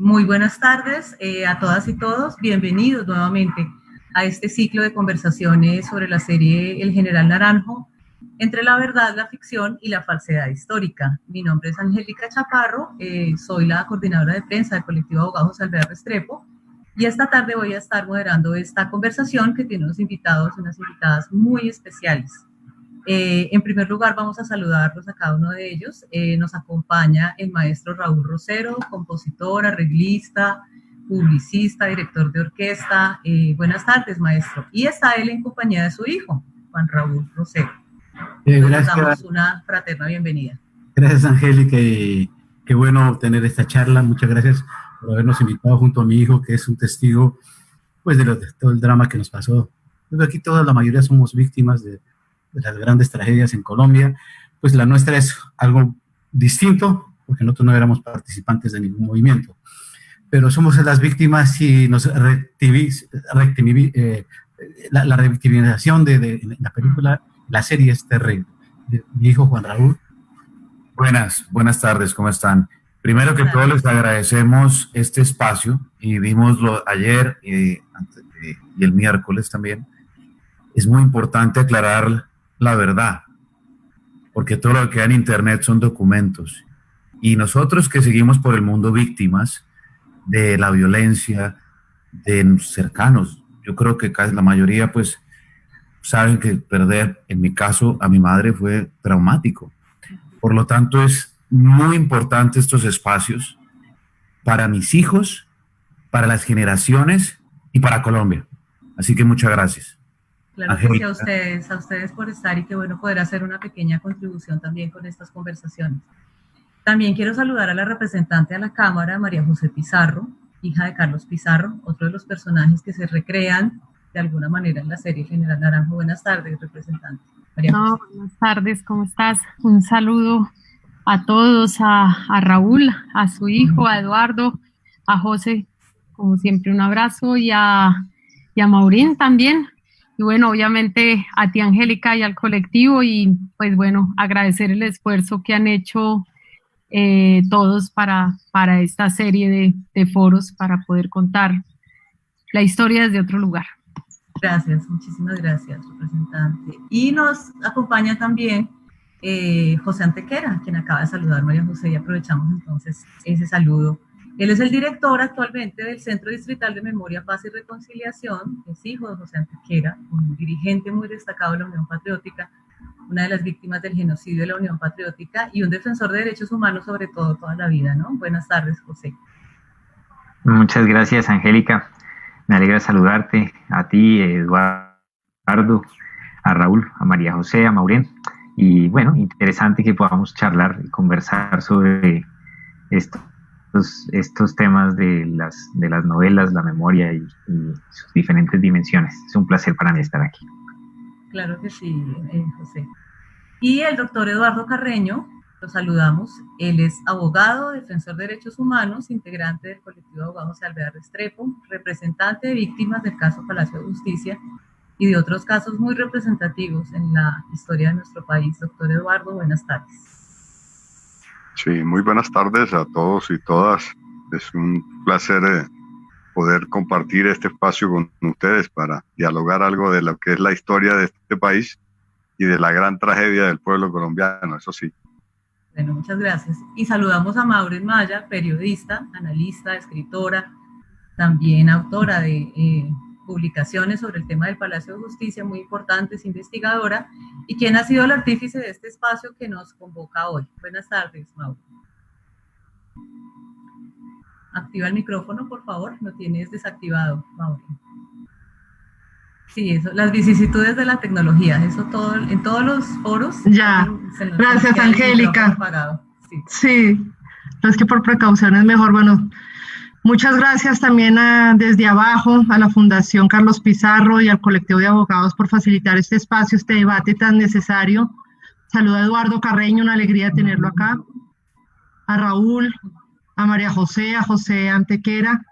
Muy buenas tardes a todas y todos. Bienvenidos nuevamente a este ciclo de conversaciones sobre la serie El General Naranjo, entre la verdad, la ficción y la falsedad histórica. Mi nombre es Angélica Chaparro, soy la coordinadora de prensa del colectivo Abogado José Alvear Restrepo, y esta tarde voy a estar moderando esta conversación que tiene unos invitados y unas invitadas muy especiales. En primer lugar, vamos a saludarlos a cada uno de ellos. Nos acompaña el maestro Raúl Rosero, compositor, arreglista, publicista, director de orquesta. Buenas tardes, maestro. Y está él en compañía de su hijo, Juan Raúl Rosero. Les damos una fraterna bienvenida. Gracias, Angélica, y qué bueno tener esta charla. Muchas gracias por habernos invitado junto a mi hijo, que es un testigo pues, de todo el drama que nos pasó. Pues aquí toda la mayoría somos víctimas de las grandes tragedias en Colombia. Pues la nuestra es algo distinto, porque nosotros no éramos participantes de ningún movimiento, pero somos las víctimas y nos la revictimización de la película, la serie es terrible. Mi hijo Juan Raúl. Buenas tardes, ¿cómo están? Primero que todo les agradecemos este espacio y vimoslo ayer y el miércoles también. Es muy importante aclarar la verdad, porque todo lo que hay en internet son documentos. Y nosotros que seguimos por el mundo víctimas de la violencia, de cercanos, yo creo que casi la mayoría pues saben que perder, en mi caso, a mi madre fue traumático. Por lo tanto, es muy importante estos espacios para mis hijos, para las generaciones y para Colombia. Así que muchas gracias. Claro que sí, a ustedes por estar, y qué bueno poder hacer una pequeña contribución también con estas conversaciones. También quiero saludar a la representante de la Cámara, María José Pizarro, hija de Carlos Pizarro, otro de los personajes que se recrean de alguna manera en la serie General Naranjo. Buenas tardes, representante. Buenas tardes, ¿cómo estás? Un saludo a todos, a Raúl, a su hijo, a Eduardo, a José, como siempre un abrazo, y a Maurín también. Y bueno, obviamente a ti, Angélica, y al colectivo, y pues bueno, agradecer el esfuerzo que han hecho todos para esta serie de foros para poder contar la historia desde otro lugar. Gracias, muchísimas gracias, representante. Y nos acompaña también José Antequera, quien acaba de saludar, María José, y aprovechamos entonces ese saludo. Él es el director actualmente del Centro Distrital de Memoria, Paz y Reconciliación, es hijo de José Antequera, un dirigente muy destacado de la Unión Patriótica, una de las víctimas del genocidio de la Unión Patriótica y un defensor de derechos humanos sobre todo toda la vida, ¿no? Buenas tardes, José. Muchas gracias, Angélica. Me alegra saludarte, a ti, Eduardo, a Raúl, a María José, a Maureen. Y bueno, interesante que podamos charlar y conversar sobre estos temas de las novelas, la memoria y sus diferentes dimensiones. Es un placer para mí estar aquí. Claro que sí, José. Y el doctor Eduardo Carreño, lo saludamos. Él es abogado, defensor de derechos humanos, integrante del colectivo Abogado José Alvear Restrepo, representante de víctimas del caso Palacio de Justicia y de otros casos muy representativos en la historia de nuestro país. Doctor Eduardo, buenas tardes. Sí, muy buenas tardes a todos y todas. Es un placer poder compartir este espacio con ustedes para dialogar algo de lo que es la historia de este país y de la gran tragedia del pueblo colombiano, eso sí. Bueno, muchas gracias. Y saludamos a Maureen Maya, periodista, analista, escritora, también autora de publicaciones sobre el tema del Palacio de Justicia, muy importantes, investigadora, y quien ha sido el artífice de este espacio que nos convoca hoy. Buenas tardes, Maureen. Activa el micrófono, por favor, lo tienes desactivado, Maureen. Sí, eso, las vicisitudes de la tecnología, eso todo, en todos los foros. Ya, gracias, Angélica. Sí, no es que por precaución es mejor. Bueno, muchas gracias también desde abajo a la Fundación Carlos Pizarro y al colectivo de abogados por facilitar este espacio, este debate tan necesario. Saludo a Eduardo Carreño, una alegría tenerlo acá. A Raúl, a María José, a José Antequera.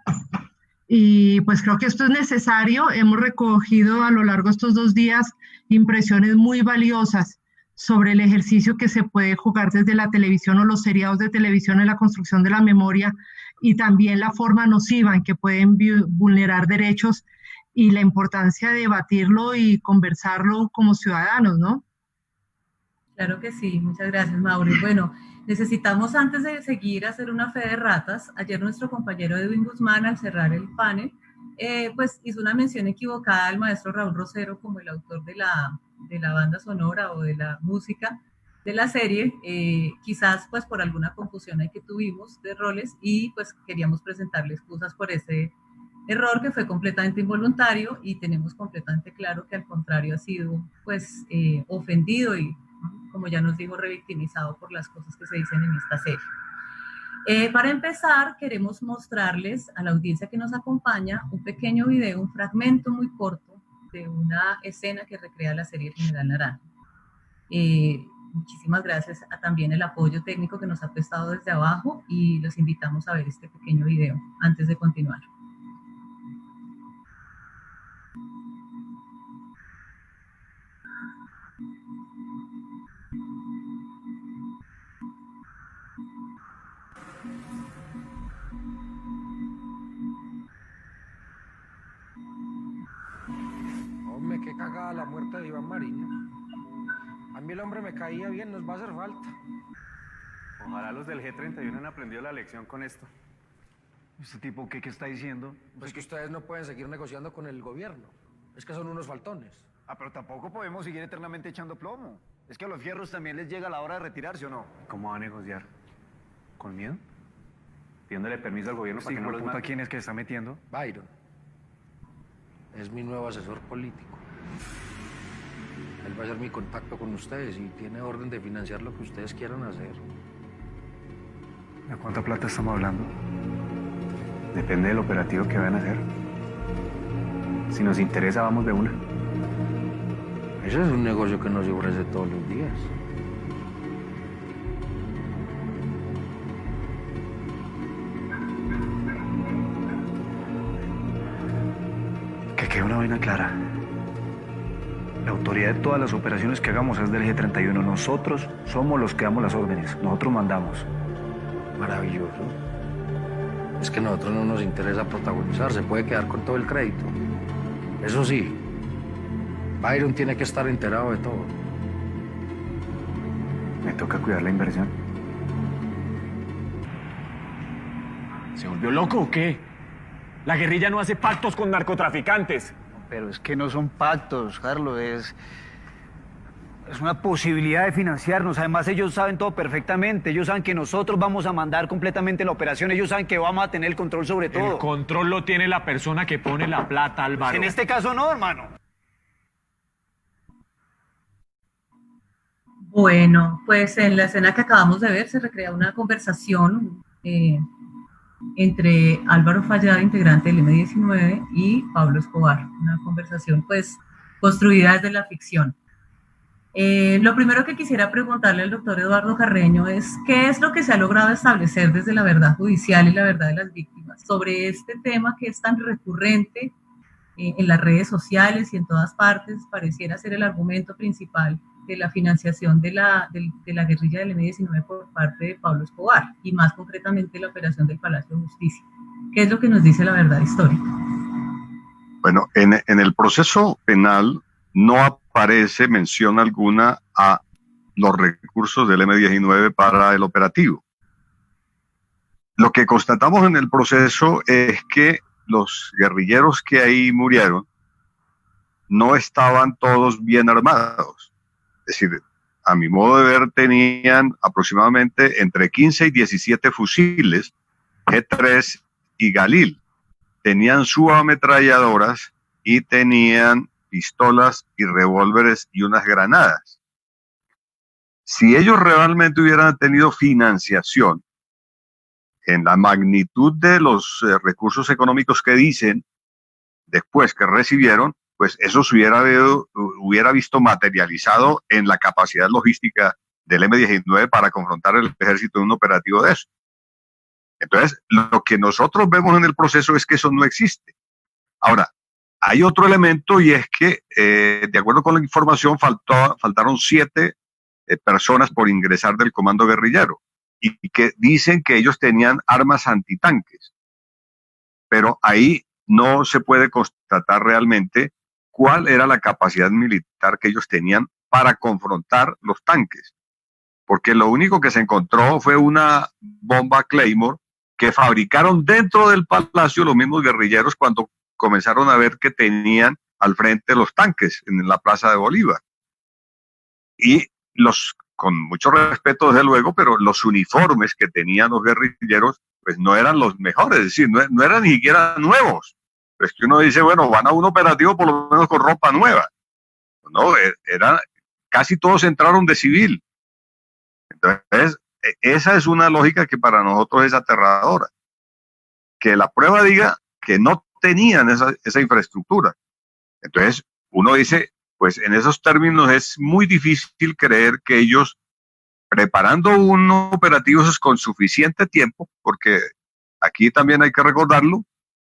Y pues creo que esto es necesario. Hemos recogido a lo largo de estos 2 días impresiones muy valiosas sobre el ejercicio que se puede jugar desde la televisión o los seriados de televisión en la construcción de la memoria, y también la forma nociva en que pueden vulnerar derechos y la importancia de debatirlo y conversarlo como ciudadanos, ¿no? Claro que sí, muchas gracias, Mauri. Bueno, necesitamos antes de seguir hacer una fe de ratas. Ayer nuestro compañero Edwin Guzmán, al cerrar el panel, pues hizo una mención equivocada al maestro Raúl Rosero como el autor de la banda sonora o de la música de la serie, quizás pues por alguna confusión ahí que tuvimos de roles, y pues queríamos presentarle excusas por ese error que fue completamente involuntario, y tenemos completamente claro que al contrario ha sido pues ofendido y, como ya nos dijo, revictimizado por las cosas que se dicen en esta serie. Para empezar, queremos mostrarles a la audiencia que nos acompaña un pequeño video, un fragmento muy corto de una escena que recrea la serie El General Naranjo. Muchísimas gracias también el apoyo técnico que nos ha prestado desde abajo, y los invitamos a ver este pequeño video antes de continuar. Hombre, qué cagada la muerte de Iván Mariño. A mí el hombre me caía bien, nos va a hacer falta. Ojalá los del G31 han aprendido la lección con esto. ¿Este tipo qué está diciendo? Pues que ustedes no pueden seguir negociando con el gobierno. Es que son unos faltones. Ah, pero tampoco podemos seguir eternamente echando plomo. Es que a los fierros también les llega la hora de retirarse, ¿o no? ¿Cómo va a negociar? ¿Con miedo? ¿Pidiéndole permiso al gobierno para que no los mate? ¿Quién es que está metiendo? Byron. Es mi nuevo asesor político. Él va a hacer mi contacto con ustedes y tiene orden de financiar lo que ustedes quieran hacer. ¿De cuánta plata estamos hablando? Depende del operativo que vayan a hacer. Si nos interesa, vamos de una. Ese es un negocio que no se ofrece todos los días. Que quede una vaina clara. La autoridad de todas las operaciones que hagamos es del G31. Nosotros somos los que damos las órdenes. Nosotros mandamos. Maravilloso. Es que a nosotros no nos interesa protagonizar. Se puede quedar con todo el crédito. Eso sí, Byron tiene que estar enterado de todo. Me toca cuidar la inversión. ¿Se volvió loco o qué? La guerrilla no hace pactos con narcotraficantes. Pero es que no son pactos, Carlos. Es una posibilidad de financiarnos. Además, ellos saben todo perfectamente. Ellos saben que nosotros vamos a mandar completamente la operación. Ellos saben que vamos a tener el control sobre todo. El control lo tiene la persona que pone la plata, Álvaro. En este caso no, hermano. Bueno, pues en la escena que acabamos de ver se recrea una conversación entre Álvaro Fallada, integrante del M19, y Pablo Escobar. Una conversación pues construida desde la ficción. Lo primero que quisiera preguntarle al doctor Eduardo Carreño es ¿qué es lo que se ha logrado establecer desde la verdad judicial y la verdad de las víctimas sobre este tema que es tan recurrente en las redes sociales y en todas partes? Pareciera ser el argumento principal de la financiación de la guerrilla del M19 por parte de Pablo Escobar, y más concretamente la operación del Palacio de Justicia. ¿Qué es lo que nos dice la verdad histórica? Bueno, en el proceso penal no aparece mención alguna a los recursos del M19 para el operativo. Lo que constatamos en el proceso es que los guerrilleros que ahí murieron no estaban todos bien armados. Es decir, a mi modo de ver, tenían aproximadamente entre 15 y 17 fusiles G3 y Galil. Tenían subametralladoras y tenían pistolas y revólveres y unas granadas. Si ellos realmente hubieran tenido financiación en la magnitud de los recursos económicos que dicen después que recibieron, pues eso se hubiera visto materializado en la capacidad logística del M19 para confrontar el ejército en un operativo de eso. Entonces, lo que nosotros vemos en el proceso es que eso no existe. Ahora, hay otro elemento, y es que, de acuerdo con la información, faltaron 7 personas por ingresar del comando guerrillero y que dicen que ellos tenían armas antitanques. Pero ahí no se puede constatar realmente cuál era la capacidad militar que ellos tenían para confrontar los tanques. Porque lo único que se encontró fue una bomba Claymore que fabricaron dentro del palacio los mismos guerrilleros cuando comenzaron a ver que tenían al frente los tanques en la Plaza de Bolívar. Y con mucho respeto desde luego, pero los uniformes que tenían los guerrilleros pues no eran los mejores, es decir, no eran ni siquiera nuevos. Pues que uno dice, bueno, van a un operativo por lo menos con ropa nueva. No, casi todos entraron de civil. Entonces, esa es una lógica que para nosotros es aterradora. Que la prueba diga que no tenían esa infraestructura. Entonces, uno dice, pues en esos términos es muy difícil creer que ellos, preparando un operativo con suficiente tiempo, porque aquí también hay que recordarlo,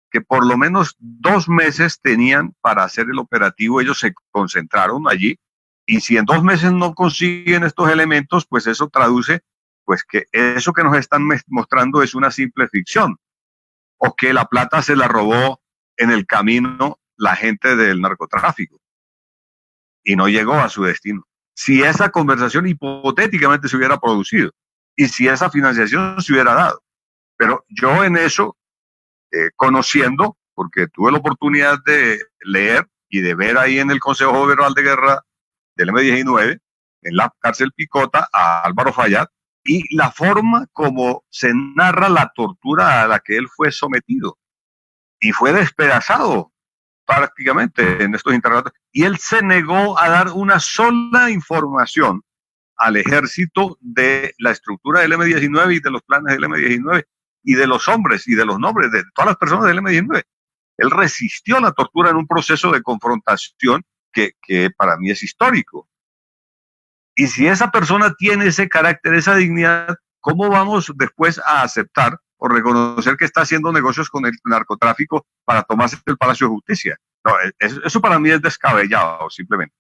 que por lo menos 2 meses tenían para hacer el operativo, ellos se concentraron allí, y si en 2 meses no consiguen estos elementos, pues eso traduce pues que eso que nos están mostrando es una simple ficción, o que la plata se la robó en el camino la gente del narcotráfico y no llegó a su destino. Si esa conversación hipotéticamente se hubiera producido y si esa financiación se hubiera dado. Pero yo en eso, conociendo, porque tuve la oportunidad de leer y de ver ahí en el Consejo Verbal de Guerra del M-19, en la cárcel Picota, a Álvaro Fayad, y la forma como se narra la tortura a la que él fue sometido. Y fue despedazado prácticamente en estos interrogatorios. Y él se negó a dar una sola información al ejército de la estructura del M-19 y de los planes del M-19 y de los hombres y de los nombres de todas las personas del M-19. Él resistió la tortura en un proceso de confrontación que para mí es histórico. Y si esa persona tiene ese carácter, esa dignidad, ¿cómo vamos después a aceptar o reconocer que está haciendo negocios con el narcotráfico para tomarse el Palacio de Justicia? No, eso para mí es descabellado, simplemente.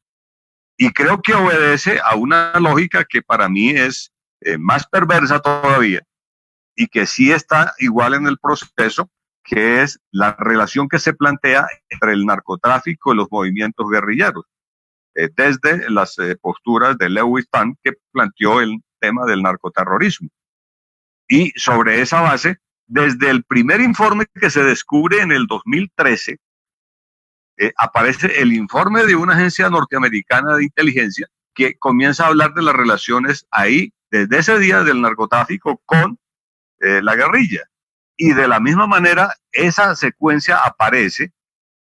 Y creo que obedece a una lógica que para mí es más perversa todavía y que sí está igual en el proceso, que es la relación que se plantea entre el narcotráfico y los movimientos guerrilleros. Desde las posturas de Lewis Tan, que planteó el tema del narcoterrorismo. Y sobre esa base, desde el primer informe que se descubre en el 2013, aparece el informe de una agencia norteamericana de inteligencia que comienza a hablar de las relaciones ahí, desde ese día del narcotráfico con la guerrilla. Y de la misma manera, esa secuencia aparece,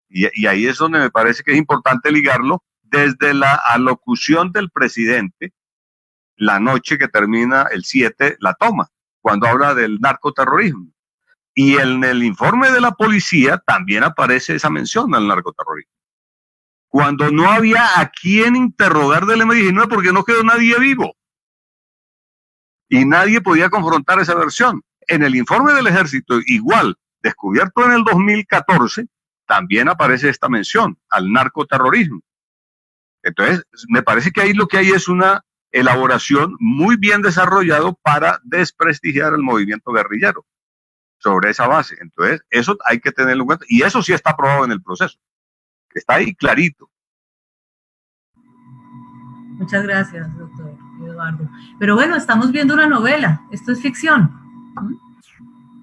y ahí es donde me parece que es importante ligarlo, desde la alocución del presidente, la noche que termina el 7, la toma, cuando habla del narcoterrorismo. Y en el informe de la policía también aparece esa mención al narcoterrorismo. Cuando no había a quién interrogar del M-19 porque no quedó nadie vivo. Y nadie podía confrontar esa versión. En el informe del ejército, igual, descubierto en el 2014, también aparece esta mención al narcoterrorismo. Entonces, me parece que ahí lo que hay es una elaboración muy bien desarrollado para desprestigiar el movimiento guerrillero sobre esa base. Entonces, eso hay que tenerlo en cuenta. Y eso sí está aprobado en el proceso. Está ahí clarito. Muchas gracias, doctor Eduardo. Pero bueno, estamos viendo una novela. Esto es ficción.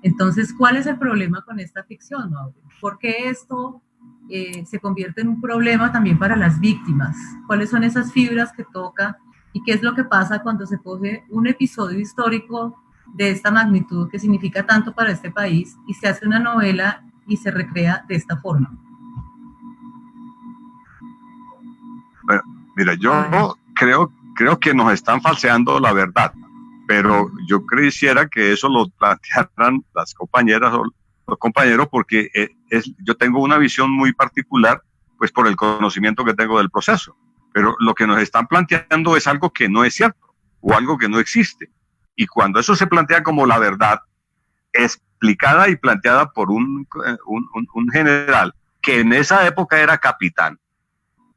Entonces, ¿cuál es el problema con esta ficción, Mauro? ¿Por qué esto se convierte en un problema también para las víctimas? ¿Cuáles son esas fibras que toca? ¿Y qué es lo que pasa cuando se coge un episodio histórico de esta magnitud que significa tanto para este país y se hace una novela y se recrea de esta forma? Bueno, mira, yo creo que nos están falseando la verdad, pero yo quisiera que eso lo plantearan las compañeras o los compañeros, porque yo tengo una visión muy particular, pues por el conocimiento que tengo del proceso. Pero lo que nos están planteando es algo que no es cierto o algo que no existe. Y cuando eso se plantea como la verdad, explicada y planteada por un general que en esa época era capitán,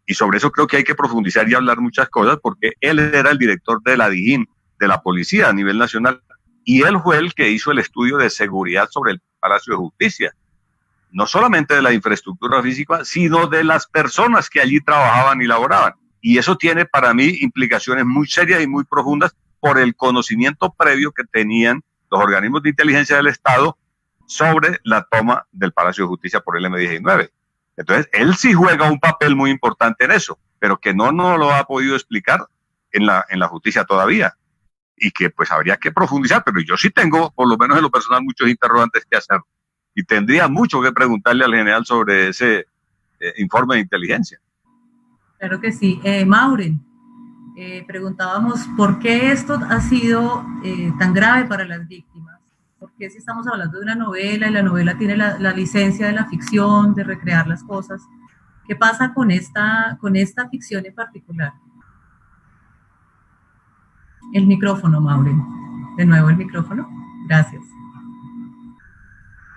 Y sobre eso creo que hay que profundizar y hablar muchas cosas, porque él era el director de la DIJÍN, de la policía a nivel nacional, y él fue el que hizo el estudio de seguridad sobre el Palacio de Justicia. No solamente de la infraestructura física, sino de las personas que allí trabajaban y laboraban. Y eso tiene para mí implicaciones muy serias y muy profundas por el conocimiento previo que tenían los organismos de inteligencia del Estado sobre la toma del Palacio de Justicia por el M-19. Entonces, él sí juega un papel muy importante en eso, pero que no lo ha podido explicar en la justicia todavía. Y que pues habría que profundizar, pero yo sí tengo, por lo menos en lo personal, muchos interrogantes que hacer. Y tendría mucho que preguntarle al general sobre ese informe de inteligencia. Claro que sí. Maureen, preguntábamos por qué esto ha sido tan grave para las víctimas. ¿Por qué si estamos hablando de una novela y la novela tiene la licencia de la ficción, de recrear las cosas? ¿Qué pasa con esta ficción en particular? El micrófono, Maureen. De nuevo el micrófono. Gracias.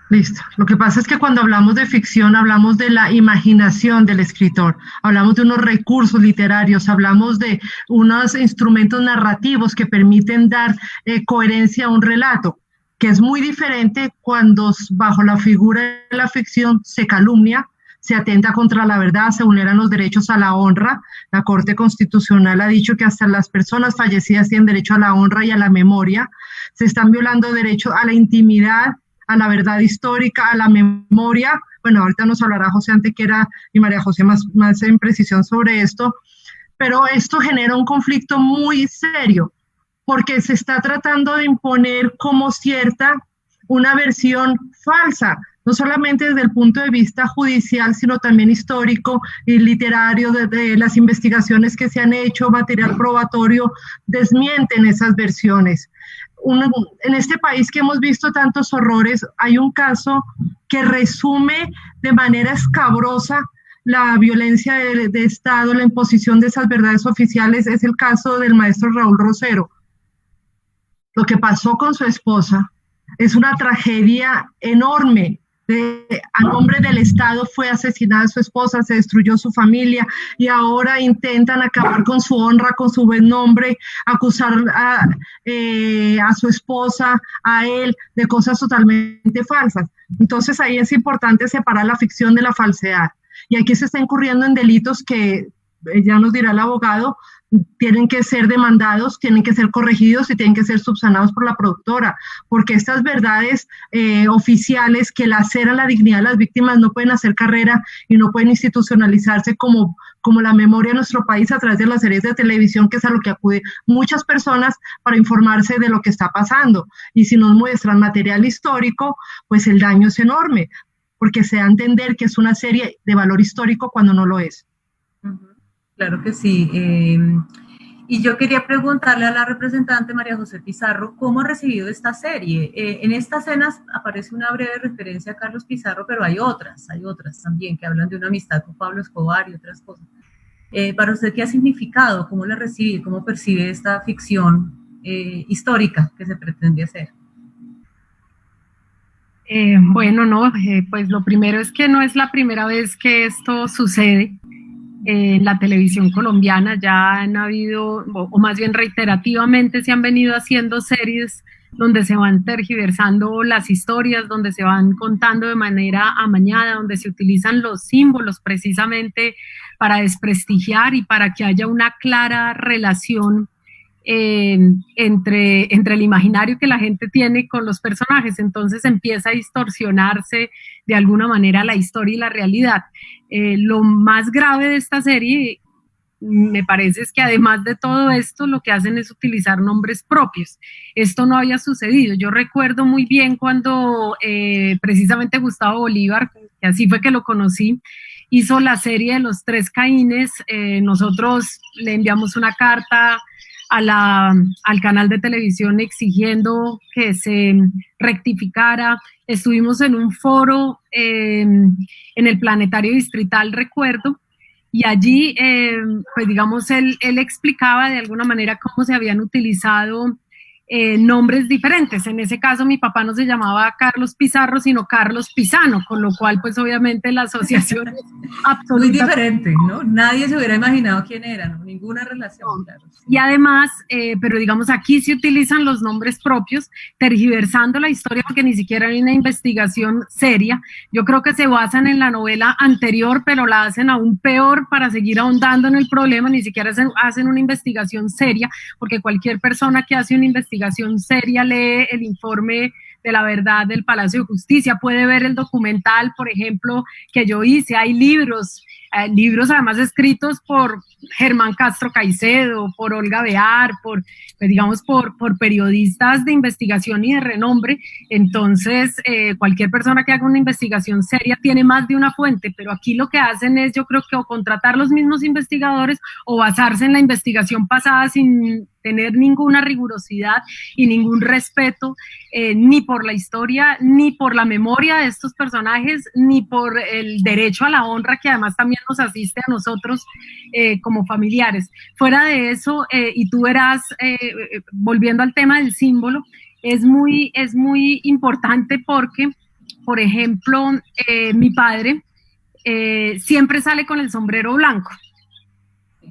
Listo. Lo que pasa es que cuando hablamos de ficción, hablamos de la imaginación del escritor, hablamos de unos recursos literarios, hablamos de unos instrumentos narrativos que permiten dar coherencia a un relato, que es muy diferente cuando bajo la figura de la ficción se calumnia, se atenta contra la verdad, se vulneran los derechos a la honra. La Corte Constitucional ha dicho que hasta las personas fallecidas tienen derecho a la honra y a la memoria. Se están violando derechos a la intimidad, a la verdad histórica, a la memoria. Bueno, ahorita nos hablará José Antequera y María José más en precisión sobre esto, pero esto genera un conflicto muy serio, porque se está tratando de imponer como cierta una versión falsa, no solamente desde el punto de vista judicial, sino también histórico y literario, de las investigaciones que se han hecho, material probatorio, desmienten esas versiones. En este país que hemos visto tantos horrores, hay un caso que resume de manera escabrosa la violencia de Estado, la imposición de esas verdades oficiales. Es el caso del maestro Raúl Rosero. Lo que pasó con su esposa es una tragedia enorme. A nombre del Estado fue asesinada su esposa, se destruyó su familia y ahora intentan acabar con su honra, con su buen nombre, acusar a su esposa, a él, de cosas totalmente falsas. Entonces ahí es importante separar la ficción de la falsedad. Y aquí se está incurriendo en delitos que, ya nos dirá el abogado, tienen que ser demandados, tienen que ser corregidos y tienen que ser subsanados por la productora, porque estas verdades oficiales que laceran la dignidad de las víctimas no pueden hacer carrera y no pueden institucionalizarse como la memoria de nuestro país a través de las series de televisión, que es a lo que acuden muchas personas para informarse de lo que está pasando. Y si nos muestran material histórico, pues el daño es enorme, porque se da a entender que es una serie de valor histórico cuando no lo es. Claro que sí. Y yo quería preguntarle a la representante María José Pizarro, ¿cómo ha recibido esta serie? En esta escena aparece una breve referencia a Carlos Pizarro, pero hay otras también que hablan de una amistad con Pablo Escobar y otras cosas. Para usted, ¿qué ha significado? ¿Cómo la recibe? ¿Cómo percibe esta ficción histórica que se pretende hacer? Pues lo primero es que no es la primera vez que esto sucede. En la televisión colombiana ya han habido, o más bien reiterativamente se han venido haciendo series donde se van tergiversando las historias, donde se van contando de manera amañada, donde se utilizan los símbolos precisamente para desprestigiar y para que haya una clara relación entre el imaginario que la gente tiene con los personajes. Entonces empieza a distorsionarse de alguna manera la historia y la realidad. Lo más grave de esta serie, me parece, es que además de todo esto, lo que hacen es utilizar nombres propios. Esto no había sucedido. Yo recuerdo muy bien cuando precisamente Gustavo Bolívar, que así fue que lo conocí, hizo la serie de Los Tres Caínes. Nosotros le enviamos una carta al canal de televisión exigiendo que se rectificara. Estuvimos en un foro en el Planetario Distrital, recuerdo, y allí, pues digamos, él explicaba de alguna manera cómo se habían utilizado nombres diferentes. En ese caso mi papá no se llamaba Carlos Pizarro, sino Carlos Pisano, con lo cual pues obviamente la asociación es muy diferente, ¿no? Nadie se hubiera imaginado quién era, ¿no? Ninguna relación, no. Claro. Y además, pero digamos aquí se utilizan los nombres propios, tergiversando la historia porque ni siquiera hay una investigación seria. Yo creo que se basan en la novela anterior, pero la hacen aún peor para seguir ahondando en el problema, ni siquiera hacen una investigación seria, porque cualquier persona que hace una investigación seria lee el informe de la verdad del Palacio de Justicia, puede ver el documental, por ejemplo, que yo hice. Hay libros además escritos por Germán Castro Caicedo, por Olga Bear, por periodistas de investigación y de renombre. Entonces, cualquier persona que haga una investigación seria tiene más de una fuente, pero aquí lo que hacen es, yo creo que o contratar los mismos investigadores o basarse en la investigación pasada sin tener ninguna rigurosidad y ningún respeto ni por la historia, ni por la memoria de estos personajes, ni por el derecho a la honra que además también nos asiste a nosotros como familiares. Fuera de eso, y tú verás, volviendo al tema del símbolo, es muy importante porque, por ejemplo, mi padre siempre sale con el sombrero blanco,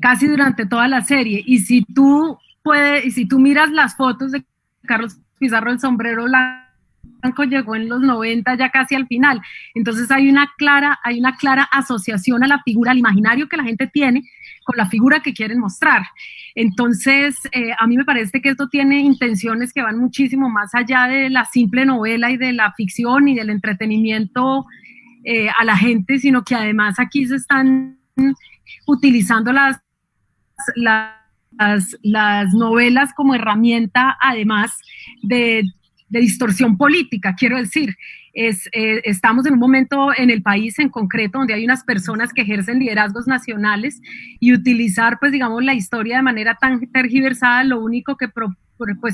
casi durante toda la serie, y si tú miras las fotos de Carlos Pizarro, el sombrero blanco llegó en los 90, ya casi al final. Entonces hay una clara asociación a la figura, al imaginario que la gente tiene con la figura que quieren mostrar. Entonces, a mí me parece que esto tiene intenciones que van muchísimo más allá de la simple novela y de la ficción y del entretenimiento a la gente, sino que además aquí se están utilizando las novelas como herramienta, además de distorsión política. Quiero decir, estamos en un momento en el país en concreto donde hay unas personas que ejercen liderazgos nacionales y utilizar, pues digamos, la historia de manera tan tergiversada, lo único que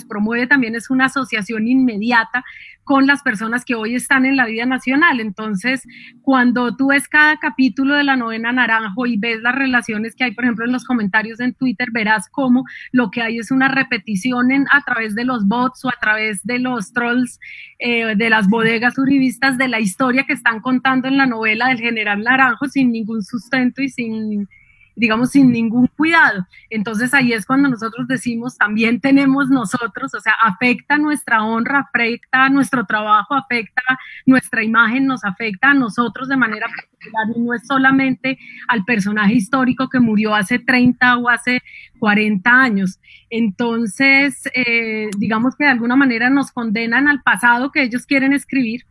promueve también es una asociación inmediata con las personas que hoy están en la vida nacional. Entonces, cuando tú ves cada capítulo de La Novena Naranjo y ves las relaciones que hay, por ejemplo, en los comentarios en Twitter, verás cómo lo que hay es una repetición a través de los bots o a través de los trolls de las bodegas uribistas de la historia que están contando en la novela del General Naranjo sin ningún sustento y sin ningún cuidado. Entonces ahí es cuando nosotros decimos, también tenemos nosotros, o sea, afecta nuestra honra, afecta nuestro trabajo, afecta nuestra imagen, nos afecta a nosotros de manera particular, y no es solamente al personaje histórico que murió hace 30 o hace 40 años. Entonces, digamos que de alguna manera nos condenan al pasado que ellos quieren escribir,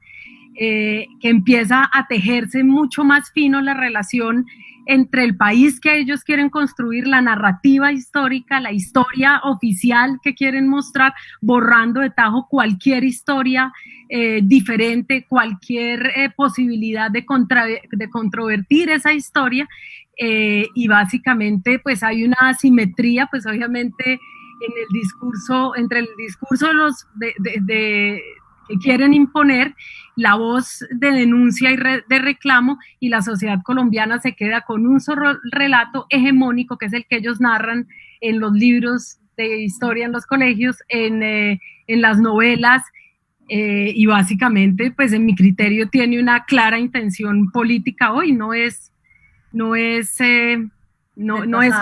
que empieza a tejerse mucho más fino la relación entre el país que ellos quieren construir, la narrativa histórica, la historia oficial que quieren mostrar, borrando de tajo cualquier historia diferente, cualquier posibilidad de controvertir esa historia, y básicamente pues hay una asimetría, pues obviamente en el discurso, entre el discurso de que quieren imponer, la voz de denuncia y de reclamo, y la sociedad colombiana se queda con un solo relato hegemónico, que es el que ellos narran en los libros de historia en los colegios, en las novelas, y básicamente, pues en mi criterio tiene una clara intención política hoy, no es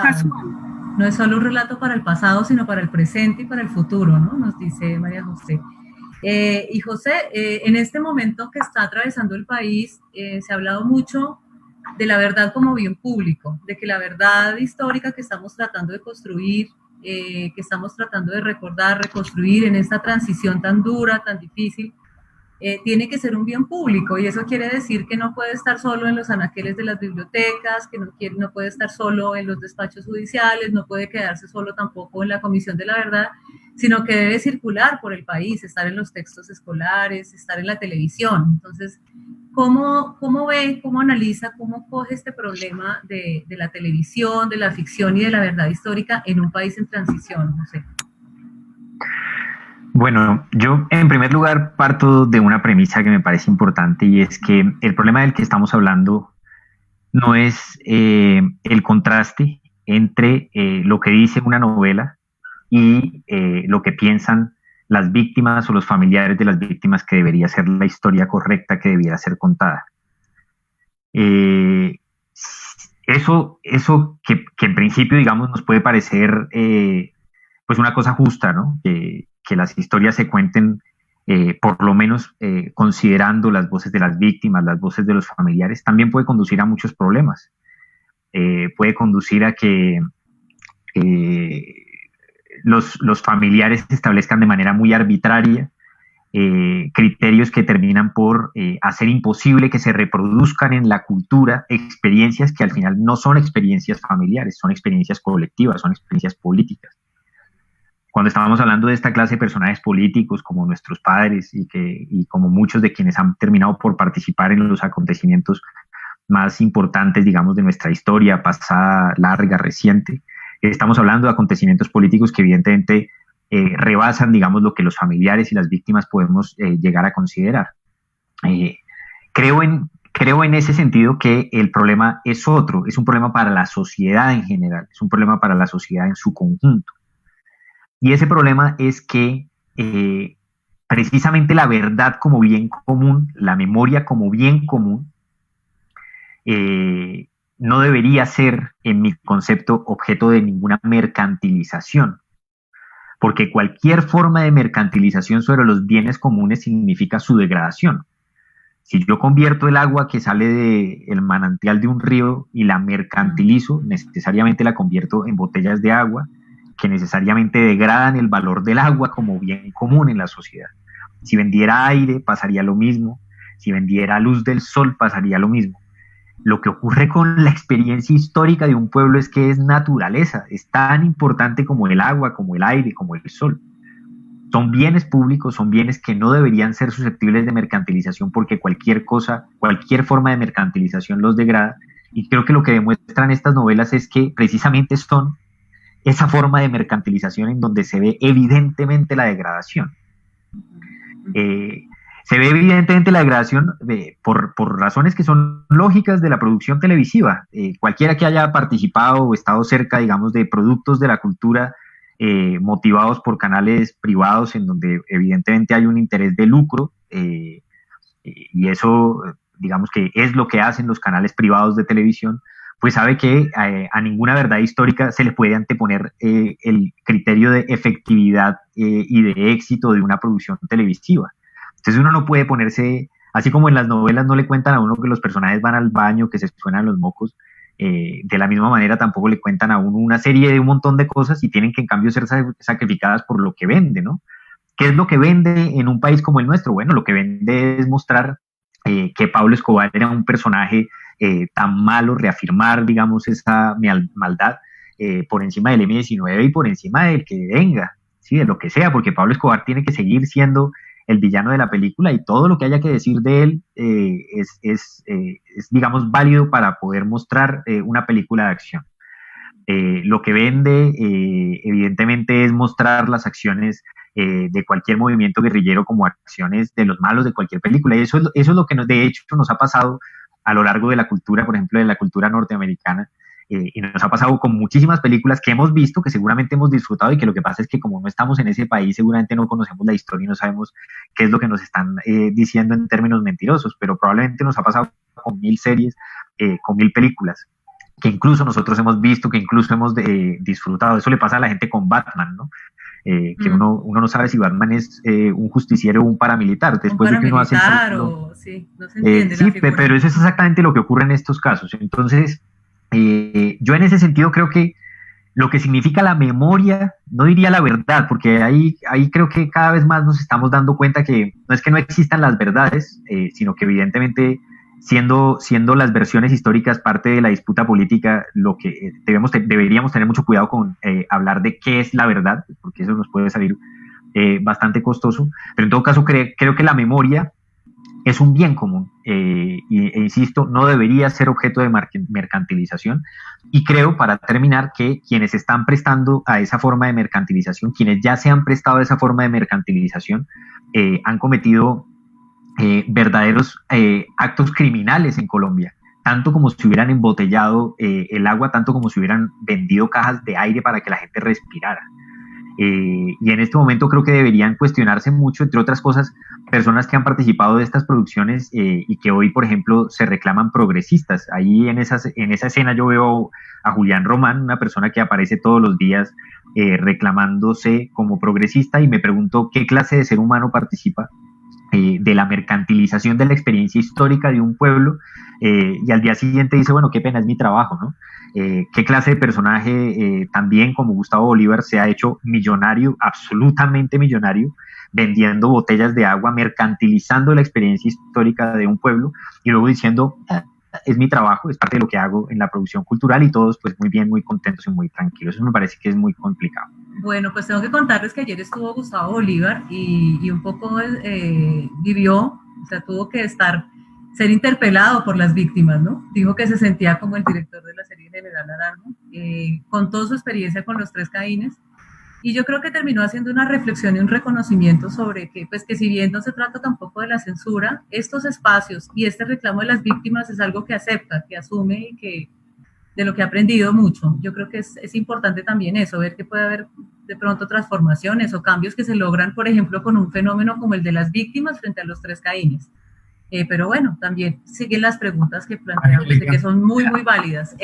casual. No es solo un relato para el pasado, sino para el presente y para el futuro, ¿no? Nos dice María José. Y José, en este momento que está atravesando el país, se ha hablado mucho de la verdad como bien público, de que la verdad histórica que estamos tratando de construir, que estamos tratando de recordar, reconstruir en esta transición tan dura, tan difícil, tiene que ser un bien público, y eso quiere decir que no puede estar solo en los anaqueles de las bibliotecas, que no puede estar solo en los despachos judiciales, no puede quedarse solo tampoco en la Comisión de la Verdad, sino que debe circular por el país, estar en los textos escolares, estar en la televisión. Entonces, ¿cómo ve, cómo analiza, cómo coge este problema de la televisión, de la ficción y de la verdad histórica en un país en transición? No sé. Bueno, yo en primer lugar parto de una premisa que me parece importante, y es que el problema del que estamos hablando no es el contraste entre lo que dice una novela y lo que piensan las víctimas o los familiares de las víctimas, que debería ser la historia correcta que debiera ser contada. Eso que en principio, digamos, nos puede parecer pues una cosa justa, ¿no? Que las historias se cuenten por lo menos considerando las voces de las víctimas, las voces de los familiares, también puede conducir a muchos problemas. Puede conducir a que los familiares establezcan de manera muy arbitraria criterios que terminan por hacer imposible que se reproduzcan en la cultura experiencias que al final no son experiencias familiares, son experiencias colectivas, son experiencias políticas. Cuando estábamos hablando de esta clase de personajes políticos como nuestros padres y como muchos de quienes han terminado por participar en los acontecimientos más importantes, digamos, de nuestra historia pasada, larga, reciente, estamos hablando de acontecimientos políticos que evidentemente rebasan, digamos, lo que los familiares y las víctimas podemos llegar a considerar. Creo en ese sentido que el problema es otro, es un problema para la sociedad en general, es un problema para la sociedad en su conjunto. Y ese problema es que precisamente la verdad como bien común, la memoria como bien común, no debería ser, en mi concepto, objeto de ninguna mercantilización. Porque cualquier forma de mercantilización sobre los bienes comunes significa su degradación. Si yo convierto el agua que sale del manantial de un río y la mercantilizo, necesariamente la convierto en botellas de agua que necesariamente degradan el valor del agua como bien común en la sociedad. Si vendiera aire, pasaría lo mismo. Si vendiera luz del sol, pasaría lo mismo. Lo que ocurre con la experiencia histórica de un pueblo es que es naturaleza, es tan importante como el agua, como el aire, como el sol. Son bienes públicos, son bienes que no deberían ser susceptibles de mercantilización porque cualquier forma de mercantilización los degrada. Y creo que lo que demuestran estas novelas es que precisamente son esa forma de mercantilización en donde se ve evidentemente la degradación. Se ve evidentemente la degradación por razones que son lógicas de la producción televisiva. Cualquiera que haya participado o estado cerca, digamos, de productos de la cultura motivados por canales privados en donde evidentemente hay un interés de lucro, y eso, digamos, que es lo que hacen los canales privados de televisión, pues sabe que a ninguna verdad histórica se le puede anteponer el criterio de efectividad y de éxito de una producción televisiva. Entonces uno no puede ponerse, así como en las novelas no le cuentan a uno que los personajes van al baño, que se suenan los mocos, de la misma manera tampoco le cuentan a uno una serie de un montón de cosas y tienen que en cambio ser sacrificadas por lo que vende, ¿no? ¿Qué es lo que vende en un país como el nuestro? Bueno, lo que vende es mostrar que Pablo Escobar era un personaje tan malo, reafirmar, digamos, esa maldad por encima del M-19 y por encima del que venga, ¿sí? De lo que sea, porque Pablo Escobar tiene que seguir siendo el villano de la película y todo lo que haya que decir de él es digamos, válido para poder mostrar una película de acción. Lo que vende, evidentemente, es mostrar las acciones de cualquier movimiento guerrillero como acciones de los malos de cualquier película. Y eso es lo que de hecho nos ha pasado a lo largo de la cultura, por ejemplo, de la cultura norteamericana, y nos ha pasado con muchísimas películas que hemos visto, que seguramente hemos disfrutado, y que lo que pasa es que como no estamos en ese país, seguramente no conocemos la historia y no sabemos qué es lo que nos están diciendo en términos mentirosos, pero probablemente nos ha pasado con 1000 series, con 1000 películas, que incluso nosotros hemos visto, que incluso hemos disfrutado. Eso le pasa a la gente con Batman, ¿no? Que uno no sabe si Batman es un justiciero o un paramilitar. Después de que uno hace el cálculo, sí, no se entiende sí, pero eso es exactamente lo que ocurre en estos casos. Entonces, yo en ese sentido creo que lo que significa la memoria, no diría la verdad, porque ahí creo que cada vez más nos estamos dando cuenta que no es que no existan las verdades, sino que evidentemente siendo las versiones históricas parte de la disputa política, lo que deberíamos tener mucho cuidado con hablar de qué es la verdad, porque eso nos puede salir bastante costoso, pero en todo caso creo que la memoria es un bien común, e insisto, no debería ser objeto de mercantilización, y creo, para terminar, que quienes están prestando a esa forma de mercantilización, quienes ya se han prestado a esa forma de mercantilización, han cometido verdaderos actos criminales en Colombia, tanto como si hubieran embotellado el agua, tanto como si hubieran vendido cajas de aire para que la gente respirara. y en este momento creo que deberían cuestionarse mucho, entre otras cosas, personas que han participado de estas producciones y que hoy, por ejemplo, se reclaman progresistas. Ahí en esa escena yo veo a Julián Román, una persona que aparece todos los días reclamándose como progresista, y me pregunto qué clase de ser humano participa de la mercantilización de la experiencia histórica de un pueblo, y al día siguiente dice, bueno, qué pena, es mi trabajo, ¿no? ¿Qué clase de personaje también como Gustavo Bolívar se ha hecho millonario, absolutamente millonario, vendiendo botellas de agua, mercantilizando la experiencia histórica de un pueblo y luego diciendo, es mi trabajo, es parte de lo que hago en la producción cultural, y todos pues muy bien, muy contentos y muy tranquilos? Eso me parece que es muy complicado. Bueno, pues tengo que contarles que ayer estuvo Gustavo Bolívar y un poco vivió, o sea, tuvo que ser interpelado por las víctimas, ¿no? Dijo que se sentía como el director de la serie General Naranjo, contó su experiencia con los 3 Caínes, y yo creo que terminó haciendo una reflexión y un reconocimiento sobre que, pues, que si bien no se trata tampoco de la censura, estos espacios y este reclamo de las víctimas es algo que acepta, que asume y que de lo que ha aprendido mucho. Yo creo que es importante también eso, ver que puede haber de pronto transformaciones o cambios que se logran, por ejemplo, con un fenómeno como el de las víctimas frente a los 3 Caínes. Pero bueno, también siguen las preguntas que planteamos, que son muy, muy válidas.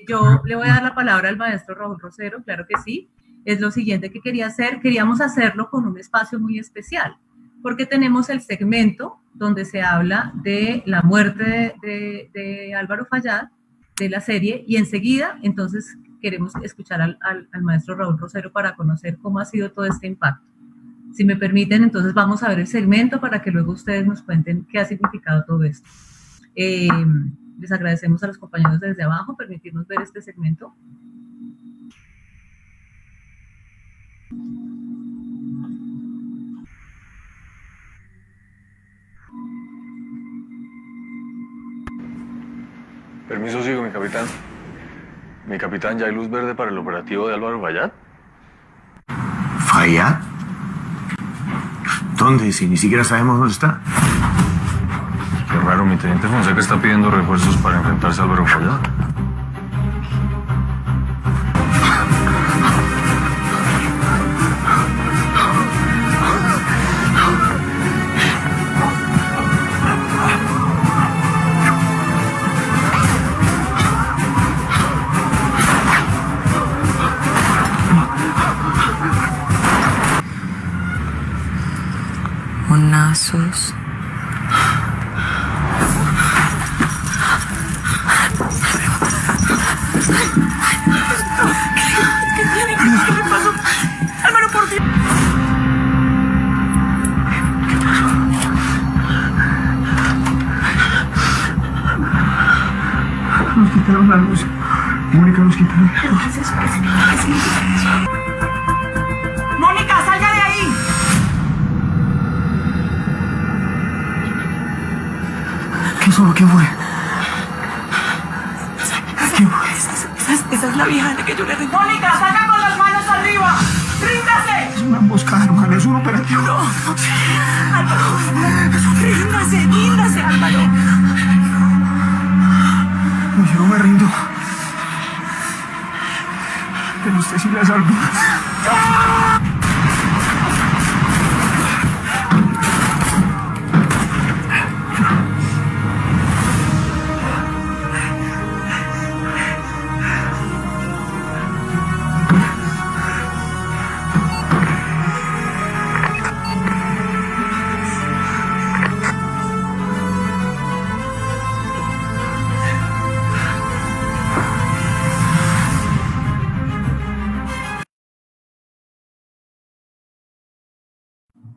Yo le voy a dar la palabra al maestro Raúl Rosero, claro que sí. Es lo siguiente que queríamos hacerlo con un espacio muy especial, porque tenemos el segmento donde se habla de la muerte de Álvaro Fayad, de la serie, y enseguida, entonces, queremos escuchar al maestro Raúl Rosero para conocer cómo ha sido todo este impacto. Si me permiten, entonces vamos a ver el segmento para que luego ustedes nos cuenten qué ha significado todo esto. Les agradecemos a los compañeros desde abajo permitirnos ver este segmento. Permiso, sigo, mi capitán. Mi capitán, ¿ya hay luz verde para el operativo de Álvaro Fayad? ¿Fayad? ¿Dónde? Si ni siquiera sabemos dónde está. Qué raro, mi teniente Fonseca está pidiendo refuerzos para enfrentarse a Álvaro Fayad. Monazos. ¿Qué le pasó? Álvaro, por Dios. ¿Qué pasó? Nos quitaron la luz. Mónica, nos quitaron. ¿Qué es eso? ¡Mónica, salga de ahí! ¿Qué fue? ¿Qué fue? Esa es la vieja de la que yo le rindo. ¡Mónica, salga con las manos arriba! ¡Ríndase! Es una emboscada, hermano. Es un operativo. No. Álvaro, ríndase, Álvaro. No, yo no me rindo. Pero usted sí la salvó.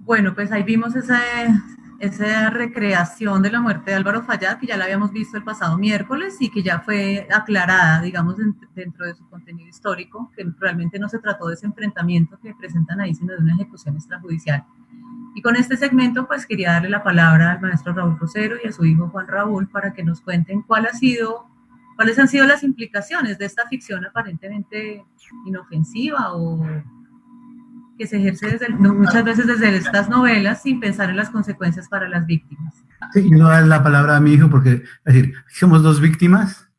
Bueno, pues ahí vimos esa recreación de la muerte de Álvaro Fayad, que ya la habíamos visto el pasado miércoles y que ya fue aclarada, digamos, dentro de su contenido histórico, que realmente no se trató de ese enfrentamiento que presentan ahí, sino de una ejecución extrajudicial. Y con este segmento, pues quería darle la palabra al maestro Raúl Rosero y a su hijo Juan Raúl para que nos cuenten cuáles han sido las implicaciones de esta ficción aparentemente inofensiva o que se ejerce muchas veces desde estas novelas sin pensar en las consecuencias para las víctimas. Sí, yo voy a dar la palabra a mi hijo porque, es decir, somos 2 víctimas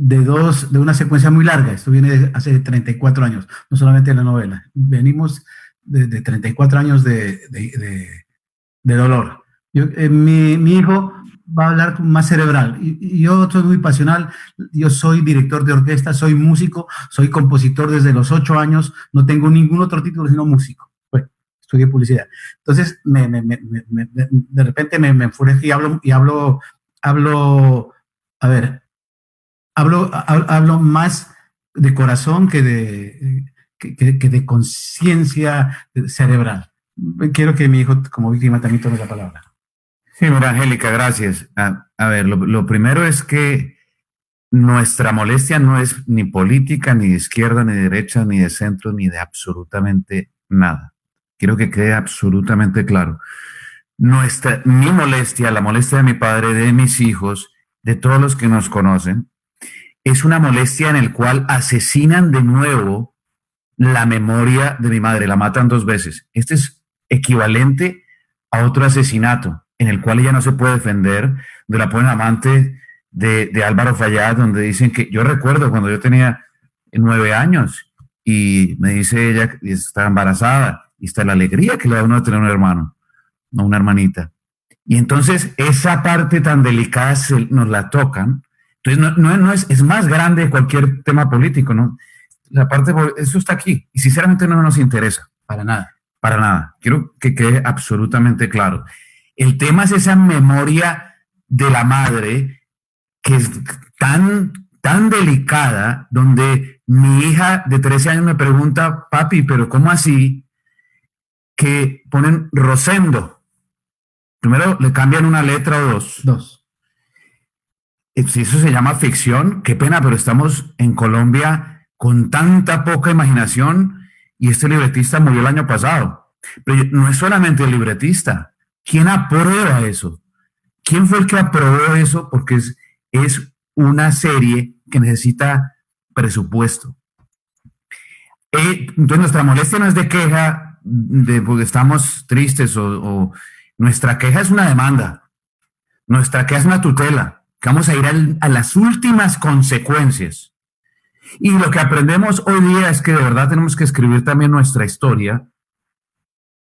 de una secuencia muy larga. Esto viene de hace 34 años, no solamente de la novela. Venimos de 34 años de dolor. Mi hijo va a hablar más cerebral. Y yo soy muy pasional. Yo soy director de orquesta, soy músico, soy compositor desde los 8 años. No tengo ningún otro título sino músico. Bueno, estudié publicidad. Entonces, de repente me enfurezo y hablo, a ver, hablo más de corazón que de conciencia cerebral. Quiero que mi hijo, como víctima, también tome la palabra. Sí, mira, Angélica, gracias. A ver, lo primero es que nuestra molestia no es ni política, ni de izquierda, ni de derecha, ni de centro, ni de absolutamente nada. Quiero que quede absolutamente claro. Mi molestia, la molestia de mi padre, de mis hijos, de todos los que nos conocen, es una molestia en el cual asesinan de nuevo la memoria de mi madre, la matan 2 veces. Este es equivalente a otro asesinato en el cual ella no se puede defender, de la ponen amante de Álvaro Fayad, donde dicen que, yo recuerdo cuando yo tenía 9 años y me dice ella que está embarazada y está la alegría que le da a uno de tener un hermano, no una hermanita. Y entonces esa parte tan delicada nos la tocan. Entonces es más grande que cualquier tema político, ¿no? La parte, eso está aquí y sinceramente no nos interesa. Para nada. Para nada. Quiero que quede absolutamente claro. El tema es esa memoria de la madre que es tan delicada, donde mi hija de 13 años me pregunta, papi, ¿pero cómo así? Que ponen Rosendo. Primero le cambian una letra o 2. 2. Si eso se llama ficción, qué pena, pero estamos en Colombia con tanta poca imaginación y este libretista murió el año pasado. Pero no es solamente el libretista. ¿Quién aprueba eso? ¿Quién fue el que aprobó eso? Porque es una serie que necesita presupuesto. Entonces nuestra molestia no es de queja, porque estamos tristes o nuestra queja es una demanda. Nuestra queja es una tutela, que vamos a ir a las últimas consecuencias. Y lo que aprendemos hoy día es que de verdad tenemos que escribir también nuestra historia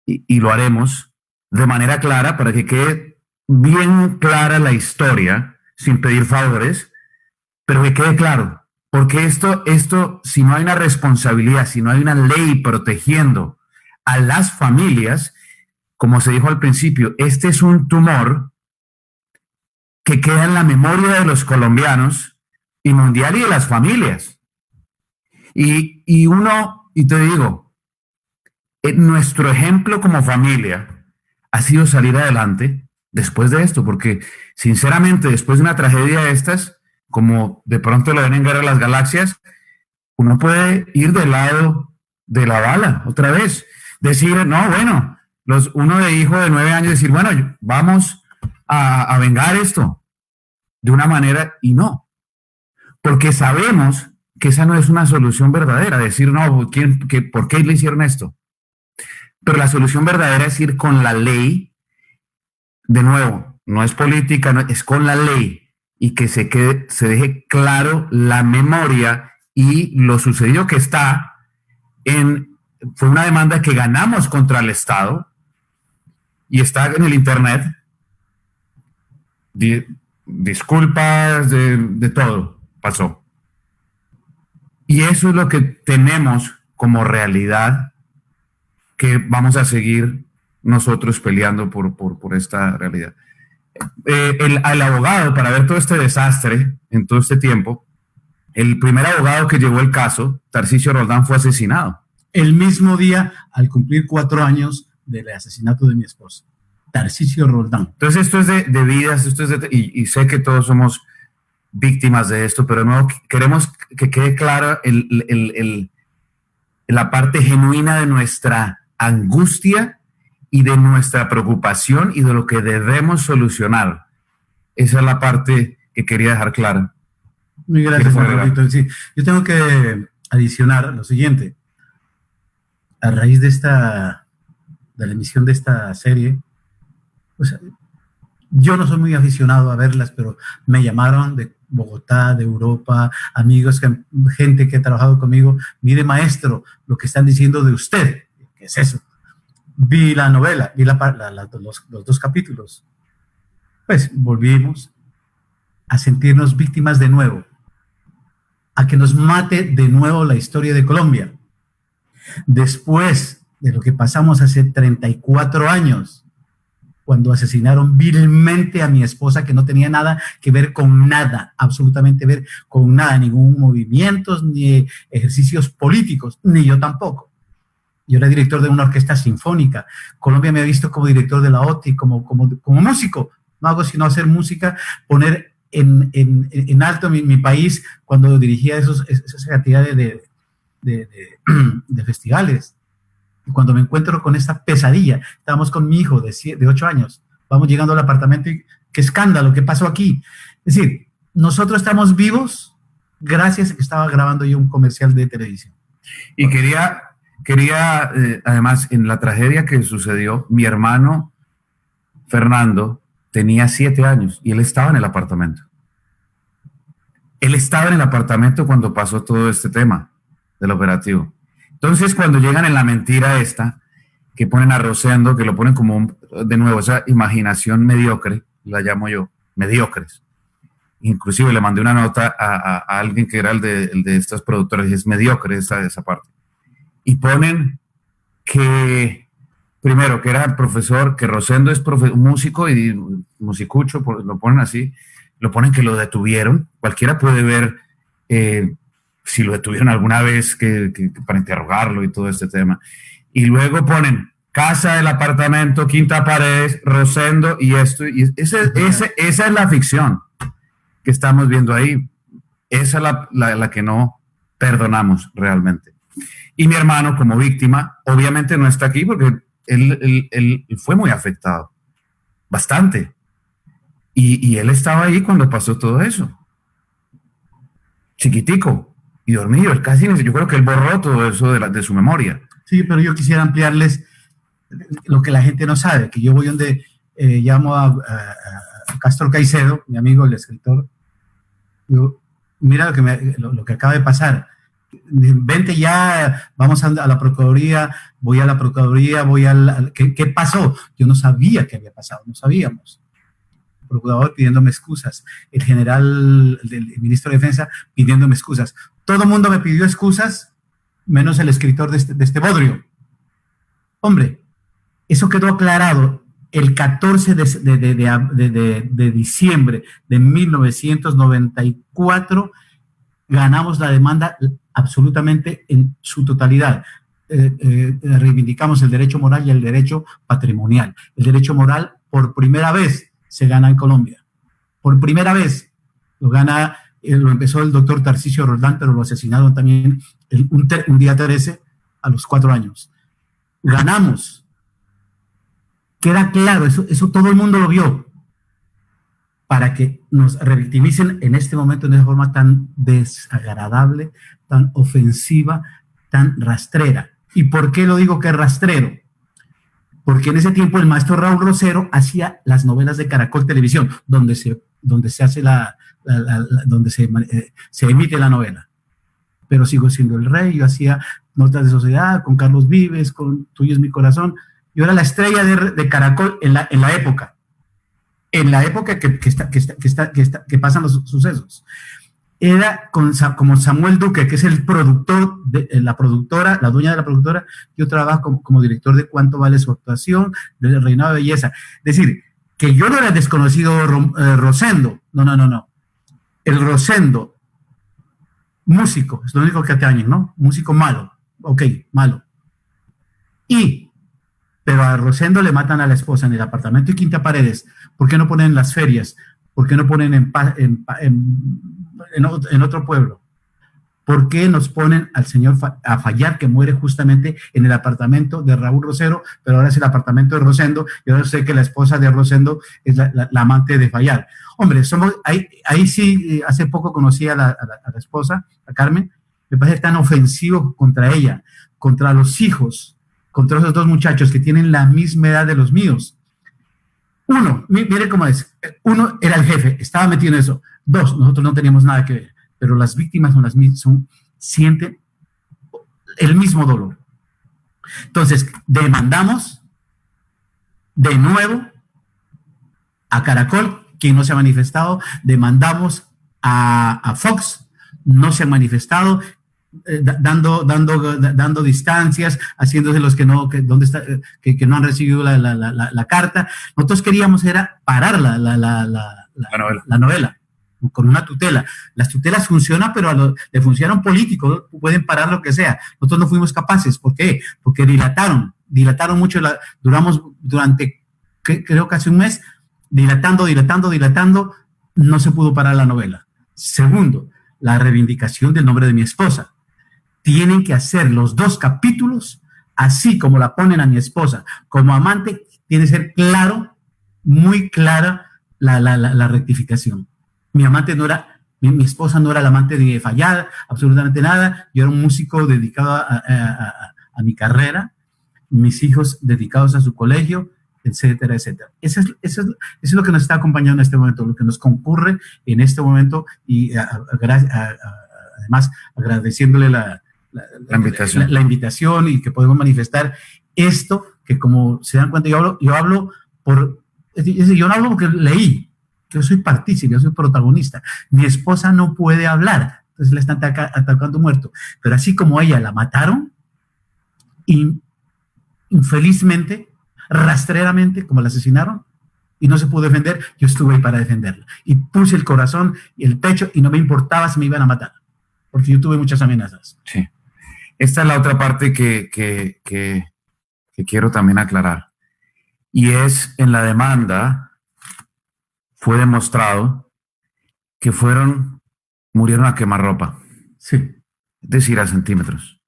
y lo haremos de manera clara para que quede bien clara la historia, sin pedir favores, pero que quede claro. Porque esto, si no hay una responsabilidad, si no hay una ley protegiendo a las familias, como se dijo al principio, este es un tumor que queda en la memoria de los colombianos y mundial y de las familias. Y te digo, nuestro ejemplo como familia ha sido salir adelante después de esto, porque sinceramente después de una tragedia de estas, como de pronto lo ven en Guerra de las Galaxias, uno puede ir del lado de la bala otra vez, decir, no, bueno, uno de hijo de 9 años decir, bueno, vamos a vengar esto de una manera, y no, porque sabemos que esa no es una solución verdadera, decir, no, ¿por qué le hicieron esto? Pero la solución verdadera es ir con la ley, de nuevo, no es política, no, es con la ley, y que se deje claro la memoria y lo sucedido que fue una demanda que ganamos contra el Estado, y está en el internet, disculpas de todo, pasó. Y eso es lo que tenemos como realidad, que vamos a seguir nosotros peleando por esta realidad. El abogado, para ver todo este desastre en todo este tiempo, el primer abogado que llevó el caso, Tarcisio Roldán, fue asesinado. El mismo día, al cumplir 4 años del asesinato de mi esposa. Tarcisio Roldán. Entonces esto es de vidas, y sé que todos somos víctimas de esto, pero no queremos que quede clara la parte genuina de nuestra angustia y de nuestra preocupación y de lo que debemos solucionar. Esa es la parte que quería dejar clara. Muy gracias, Margarito. Sí, yo tengo que adicionar lo siguiente. A raíz de la emisión de esta serie, pues, yo no soy muy aficionado a verlas, pero me llamaron de Bogotá, de Europa, amigos, gente que ha trabajado conmigo, mire maestro, lo que están diciendo de usted, ¿qué es eso? Vi la novela, vi los 2 capítulos, pues volvimos a sentirnos víctimas de nuevo, a que nos mate de nuevo la historia de Colombia. Después de lo que pasamos hace 34 años, cuando asesinaron vilmente a mi esposa, que no tenía nada que ver con nada, absolutamente ver con nada, ningún movimientos, ni ejercicios políticos, ni yo tampoco. Yo era director de una orquesta sinfónica. Colombia me ha visto como director de la OTI, como músico. No hago sino hacer música, poner en alto mi país cuando dirigía esas cantidades de festivales. Y cuando me encuentro con esta pesadilla, estábamos con mi hijo de 8 años, vamos llegando al apartamento y qué escándalo, ¿qué pasó aquí? Es decir, nosotros estamos vivos gracias a que estaba grabando yo un comercial de televisión. Y quería además, en la tragedia que sucedió, mi hermano Fernando tenía 7 años y él estaba en el apartamento. Él estaba en el apartamento cuando pasó todo este tema del operativo. Entonces, cuando llegan en la mentira esta, que ponen a Rosendo, que lo ponen como, de nuevo, esa imaginación mediocre, la llamo yo, mediocres. Inclusive le mandé una nota a alguien que era el de estas productoras, y es mediocre esa parte. Y ponen que, primero, que era el profesor, que Rosendo es músico y musicucho, lo ponen así, lo ponen que lo detuvieron. Cualquiera puede ver si lo detuvieron alguna vez para interrogarlo y todo este tema. Y luego ponen casa del apartamento, quinta pared, Rosendo y esto. Y esa es la ficción que estamos viendo ahí. Esa es la que no perdonamos realmente. Y mi hermano, como víctima, obviamente no está aquí porque él fue muy afectado, bastante. Y él estaba ahí cuando pasó todo eso. Chiquitico y dormido. Él casi, yo creo que él borró todo eso de su memoria. Sí, pero yo quisiera ampliarles lo que la gente no sabe, que yo voy donde llamo a Castro Caicedo, mi amigo, el escritor. Yo, mira lo que acaba de pasar. Vente ya, vamos a la Procuraduría, voy a la Procuraduría, ¿qué pasó? Yo no sabía qué había pasado, no sabíamos. El procurador pidiéndome excusas, el general, el ministro de Defensa pidiéndome excusas. Todo el mundo me pidió excusas, menos el escritor de este bodrio. Hombre, eso quedó aclarado el 14 de diciembre de 1994, ganamos la demanda absolutamente en su totalidad. Reivindicamos el derecho moral y el derecho patrimonial. El derecho moral, por primera vez, se gana en Colombia. Por primera vez lo empezó el doctor Tarcisio Roldán, pero lo asesinaron también un día 13 a los 4 años. Ganamos. Queda claro, eso todo el mundo lo vio, para que nos revictimicen en este momento de una forma tan desagradable, tan ofensiva, tan rastrera. ¿Y por qué lo digo que es rastrero? Porque en ese tiempo el maestro Raúl Rosero hacía las novelas de Caracol Televisión, donde se hace donde se emite la novela. Pero sigo siendo el rey. Yo hacía Notas de Sociedad con Carlos Vives, con Tuyo es mi corazón. Yo era la estrella de Caracol en la época. En la época que pasan los sucesos. Era como Samuel Duque, que es el productor de la productora, la dueña de la productora. Yo trabajo como director de Cuánto vale su actuación, del Reinado de Belleza. Es decir, que yo no era el desconocido Rosendo. No. El Rosendo, músico, es lo único que atañen, ¿no? Músico malo. Ok, malo. Pero a Rosendo le matan a la esposa en el apartamento y Quinta Paredes. ¿Por qué no ponen en las ferias? ¿Por qué no ponen en otro pueblo? ¿Por qué nos ponen al señor a Fallar, que muere justamente en el apartamento de Raúl Rosero, pero ahora es el apartamento de Rosendo, y ahora sé que la esposa de Rosendo es la amante de Fallar? Hombre, ahí sí, hace poco conocí a la esposa, a Carmen, me parece tan ofensivo contra ella, contra los hijos, contra esos 2 muchachos que tienen la misma edad de los míos. Uno, mire cómo es. Uno, era el jefe, estaba metido en eso. Dos, nosotros no teníamos nada que ver, pero las víctimas sienten el mismo dolor. Entonces, demandamos de nuevo a Caracol, quien no se ha manifestado, demandamos a Fox, no se han manifestado, dando distancias, haciéndose los que no han recibido la carta. Nosotros queríamos era parar la novela con una tutela. Las tutelas funcionan, pero le funcionan políticos, pueden parar lo que sea. Nosotros no fuimos capaces. ¿Por qué? Porque dilataron mucho, duramos durante, creo, casi un mes, dilatando, no se pudo parar la novela. Segundo, la reivindicación del nombre de mi esposa. Tienen que hacer los 2 capítulos así como la ponen a mi esposa. Como amante, tiene que ser claro, muy clara la rectificación. Mi amante no era, mi esposa no era la amante de Fallada, absolutamente nada. Yo era un músico dedicado a mi carrera, mis hijos dedicados a su colegio, etcétera, etcétera. Eso es lo que nos está acompañando en este momento, lo que nos concurre en este momento, y además agradeciéndole la invitación y que podemos manifestar esto, que como se dan cuenta, yo no hablo porque leí, yo soy partícipe, yo soy protagonista. Mi esposa no puede hablar, entonces la están atacando muerto, pero así como ella la mataron, y infelizmente, rastreramente, como la asesinaron, y no se pudo defender, yo estuve ahí para defenderla, y puse el corazón y el pecho, y no me importaba si me iban a matar, porque yo tuve muchas amenazas. Sí. Esta es la otra parte que quiero también aclarar, y es, en la demanda fue demostrado que murieron a quemarropa. Sí. Es decir, a centímetros.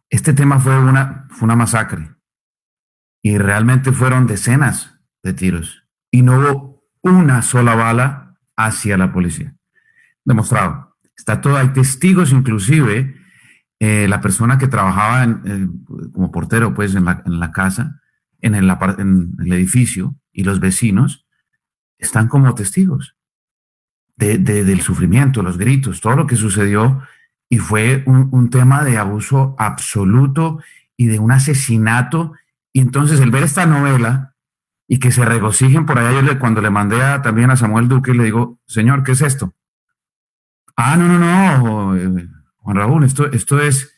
Este tema fue una masacre, y realmente fueron decenas de tiros, y no hubo una sola bala hacia la policía. Demostrado. Está todo, hay testigos, inclusive la persona que trabajaba como portero, pues, en la casa, en el edificio, y los vecinos están como testigos del sufrimiento, los gritos, todo lo que sucedió, y fue un tema de abuso absoluto y de un asesinato. Y entonces, el ver esta novela y que se regocijen por allá, cuando le mandé también a Samuel Duque, le digo, señor, ¿qué es esto? No, Juan Raúl, esto es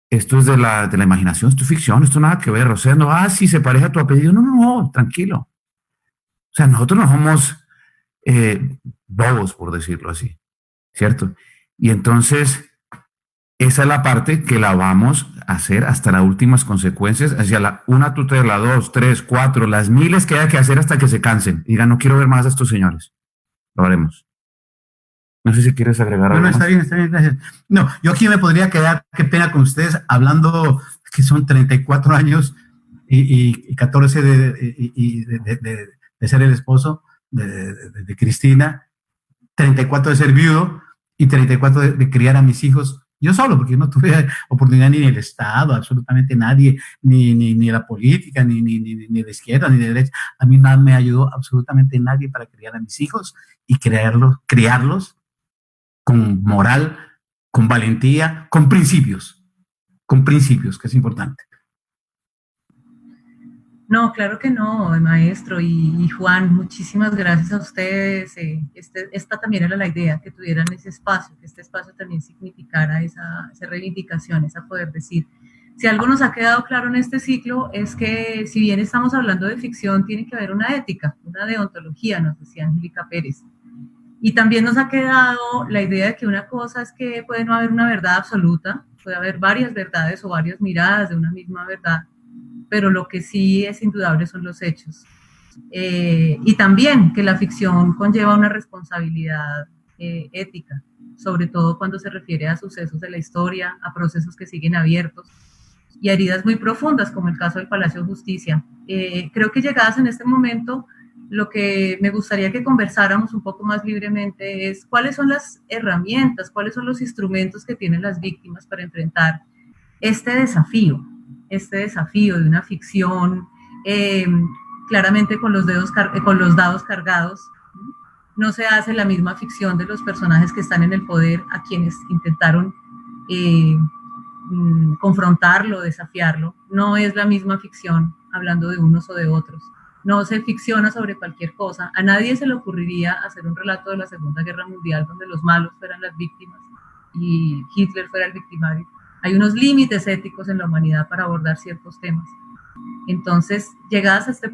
de la imaginación, esto es ficción, esto nada que ver. Rosendo, sí, se parece a tu apellido. No, tranquilo. O sea, nosotros no somos bobos, por decirlo así, ¿cierto? Y entonces, esa es la parte que la vamos a hacer hasta las últimas consecuencias, hacia una tutela, 2, 3, 4, las miles que haya que hacer hasta que se cansen. Digan, no quiero ver más a estos señores. Lo haremos. No sé si quieres agregar algo. No, está bien, gracias. No, yo aquí me podría quedar, qué pena con ustedes, hablando que son 34 años y 14 de ser el esposo de Cristina, 34 de ser viudo y 34 de criar a mis hijos yo solo, porque yo no tuve oportunidad ni del Estado, absolutamente nadie, ni la política, ni de izquierda, ni de derecha. A mí nada me ayudó absolutamente nadie para criar a mis hijos y criarlos con moral, con valentía, con principios, que es importante. No, claro que no, maestro. Y Juan, muchísimas gracias a ustedes. Esta también era la idea, que tuvieran ese espacio, que este espacio también significara esa reivindicación, esa poder decir. Si algo nos ha quedado claro en este ciclo es que, si bien estamos hablando de ficción, tiene que haber una ética, una deontología, nos decía Angélica Pérez. Y también nos ha quedado la idea de que una cosa es que puede no haber una verdad absoluta, puede haber varias verdades o varias miradas de una misma verdad, pero lo que sí es indudable son los hechos. Y también que la ficción conlleva una responsabilidad ética, sobre todo cuando se refiere a sucesos de la historia, a procesos que siguen abiertos y a heridas muy profundas, como el caso del Palacio de Justicia. Creo que llegadas en este momento, lo que me gustaría que conversáramos un poco más libremente es cuáles son las herramientas, cuáles son los instrumentos que tienen las víctimas para enfrentar este desafío de una ficción claramente con los dados cargados. No se hace la misma ficción de los personajes que están en el poder a quienes intentaron confrontarlo, desafiarlo. No es la misma ficción hablando de unos o de otros. No se ficciona sobre cualquier cosa. A nadie se le ocurriría hacer un relato de la Segunda Guerra Mundial donde los malos fueran las víctimas y Hitler fuera el victimario. Hay unos límites éticos en la humanidad para abordar ciertos temas. Entonces, llegados a este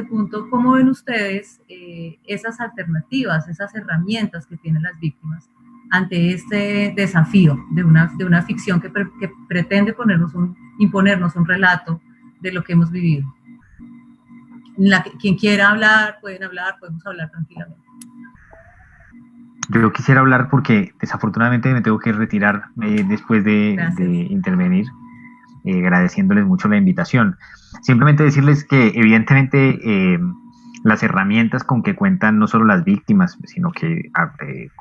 punto, ¿cómo ven ustedes esas alternativas, esas herramientas que tienen las víctimas ante este desafío de una ficción que pretende imponernos un relato de lo que hemos vivido? Quien quiera hablar, podemos hablar tranquilamente. Yo quisiera hablar porque desafortunadamente me tengo que retirar después de intervenir. Agradeciéndoles mucho la invitación. Simplemente decirles que evidentemente las herramientas con que cuentan no solo las víctimas, sino que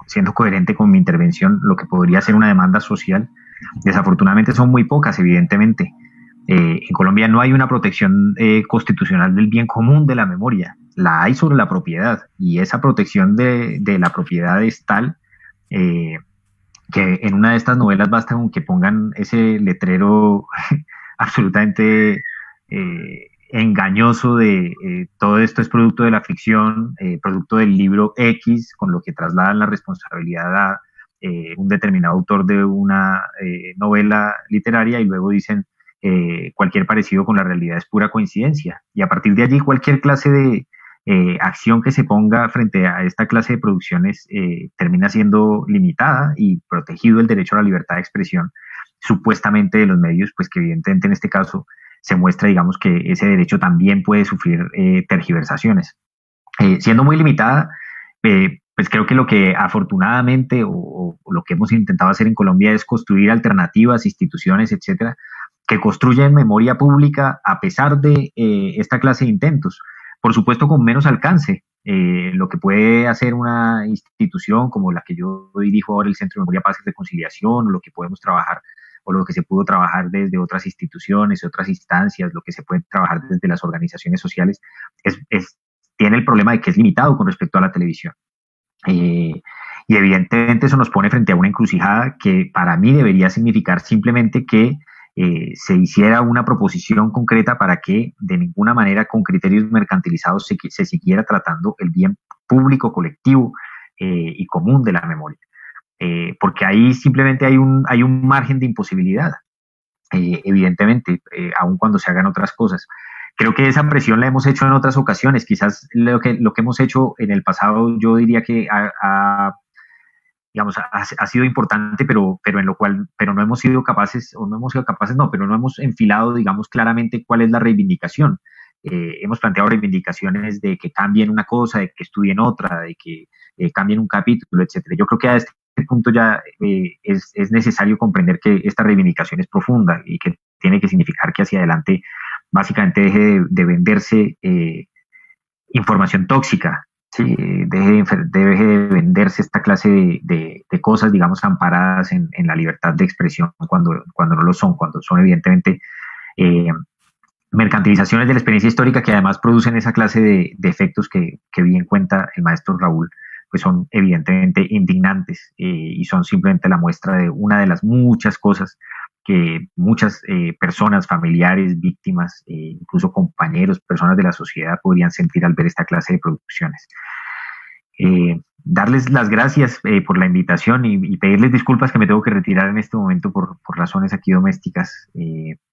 siendo coherente con mi intervención, lo que podría ser una demanda social, desafortunadamente son muy pocas, evidentemente. En Colombia no hay una protección constitucional del bien común de la memoria, la hay sobre la propiedad, y esa protección de la propiedad es tal que en una de estas novelas basta con que pongan ese letrero absolutamente engañoso de todo esto es producto de la ficción, producto del libro X, con lo que trasladan la responsabilidad a un determinado autor de una novela literaria, y luego dicen cualquier parecido con la realidad es pura coincidencia, y a partir de allí cualquier clase de acción que se ponga frente a esta clase de producciones termina siendo limitada y protegido el derecho a la libertad de expresión supuestamente de los medios, pues que evidentemente en este caso se muestra, digamos, que ese derecho también puede sufrir tergiversaciones. Siendo muy limitada, pues creo que lo que afortunadamente o lo que hemos intentado hacer en Colombia es construir alternativas, instituciones, etcétera, que construyan memoria pública a pesar de esta clase de intentos. Por supuesto, con menos alcance. Lo que puede hacer una institución como la que yo dirijo ahora, el Centro de Memoria, Paz y Reconciliación, o lo que podemos trabajar, o lo que se pudo trabajar desde otras instituciones, otras instancias, lo que se puede trabajar desde las organizaciones sociales, tiene el problema de que es limitado con respecto a la televisión. Y evidentemente eso nos pone frente a una encrucijada que para mí debería significar simplemente que se hiciera una proposición concreta para que de ninguna manera con criterios mercantilizados se siguiera tratando el bien público, colectivo y común de la memoria. Porque ahí simplemente hay un margen de imposibilidad, evidentemente, aun cuando se hagan otras cosas. Creo que esa presión la hemos hecho en otras ocasiones. Quizás lo que hemos hecho en el pasado, yo diría que ha sido importante, pero no hemos sido capaces, pero no hemos enfilado, digamos, claramente cuál es la reivindicación. Hemos planteado reivindicaciones de que cambien una cosa, de que estudien otra, de que cambien un capítulo, etcétera. Yo creo que a este punto ya es necesario comprender que esta reivindicación es profunda y que tiene que significar que hacia adelante básicamente deje de venderse información tóxica. Sí, deje de venderse esta clase de cosas, digamos, amparadas en la libertad de expresión cuando no lo son, cuando son evidentemente mercantilizaciones de la experiencia histórica que además producen esa clase de efectos que bien cuenta el maestro Raúl, pues son evidentemente indignantes y son simplemente la muestra de una de las muchas cosas que muchas personas, familiares, víctimas, incluso compañeros, personas de la sociedad podrían sentir al ver esta clase de producciones. Darles las gracias por la invitación y pedirles disculpas que me tengo que retirar en este momento por razones aquí domésticas,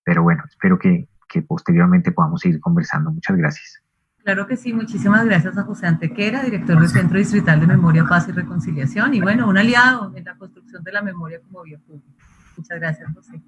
pero bueno, espero que posteriormente podamos seguir conversando. Muchas gracias. Claro que sí, muchísimas gracias a José Antequera, director del Centro Distrital de Memoria, Paz y Reconciliación, y bueno, un aliado en la construcción de la memoria como bien público. Muchas gracias, José.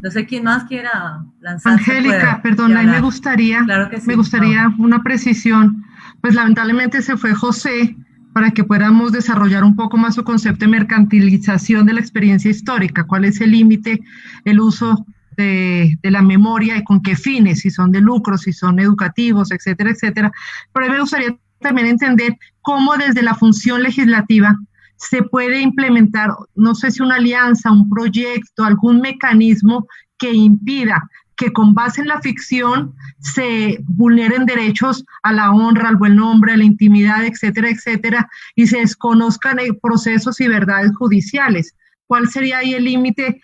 No sé quién más quiera lanzarse. Angélica, perdón, ahí me gustaría, claro que sí, me gustaría una precisión. Pues lamentablemente se fue José para que pudiéramos desarrollar un poco más su concepto de mercantilización de la experiencia histórica. ¿Cuál es el límite, el uso de la memoria y con qué fines? Si son de lucro, si son educativos, etcétera, etcétera. Pero a mí me gustaría también entender cómo desde la función legislativa se puede implementar, no sé si una alianza, un proyecto, algún mecanismo que impida que con base en la ficción se vulneren derechos a la honra, al buen nombre, a la intimidad, etcétera, etcétera, y se desconozcan procesos y verdades judiciales. ¿Cuál sería ahí el límite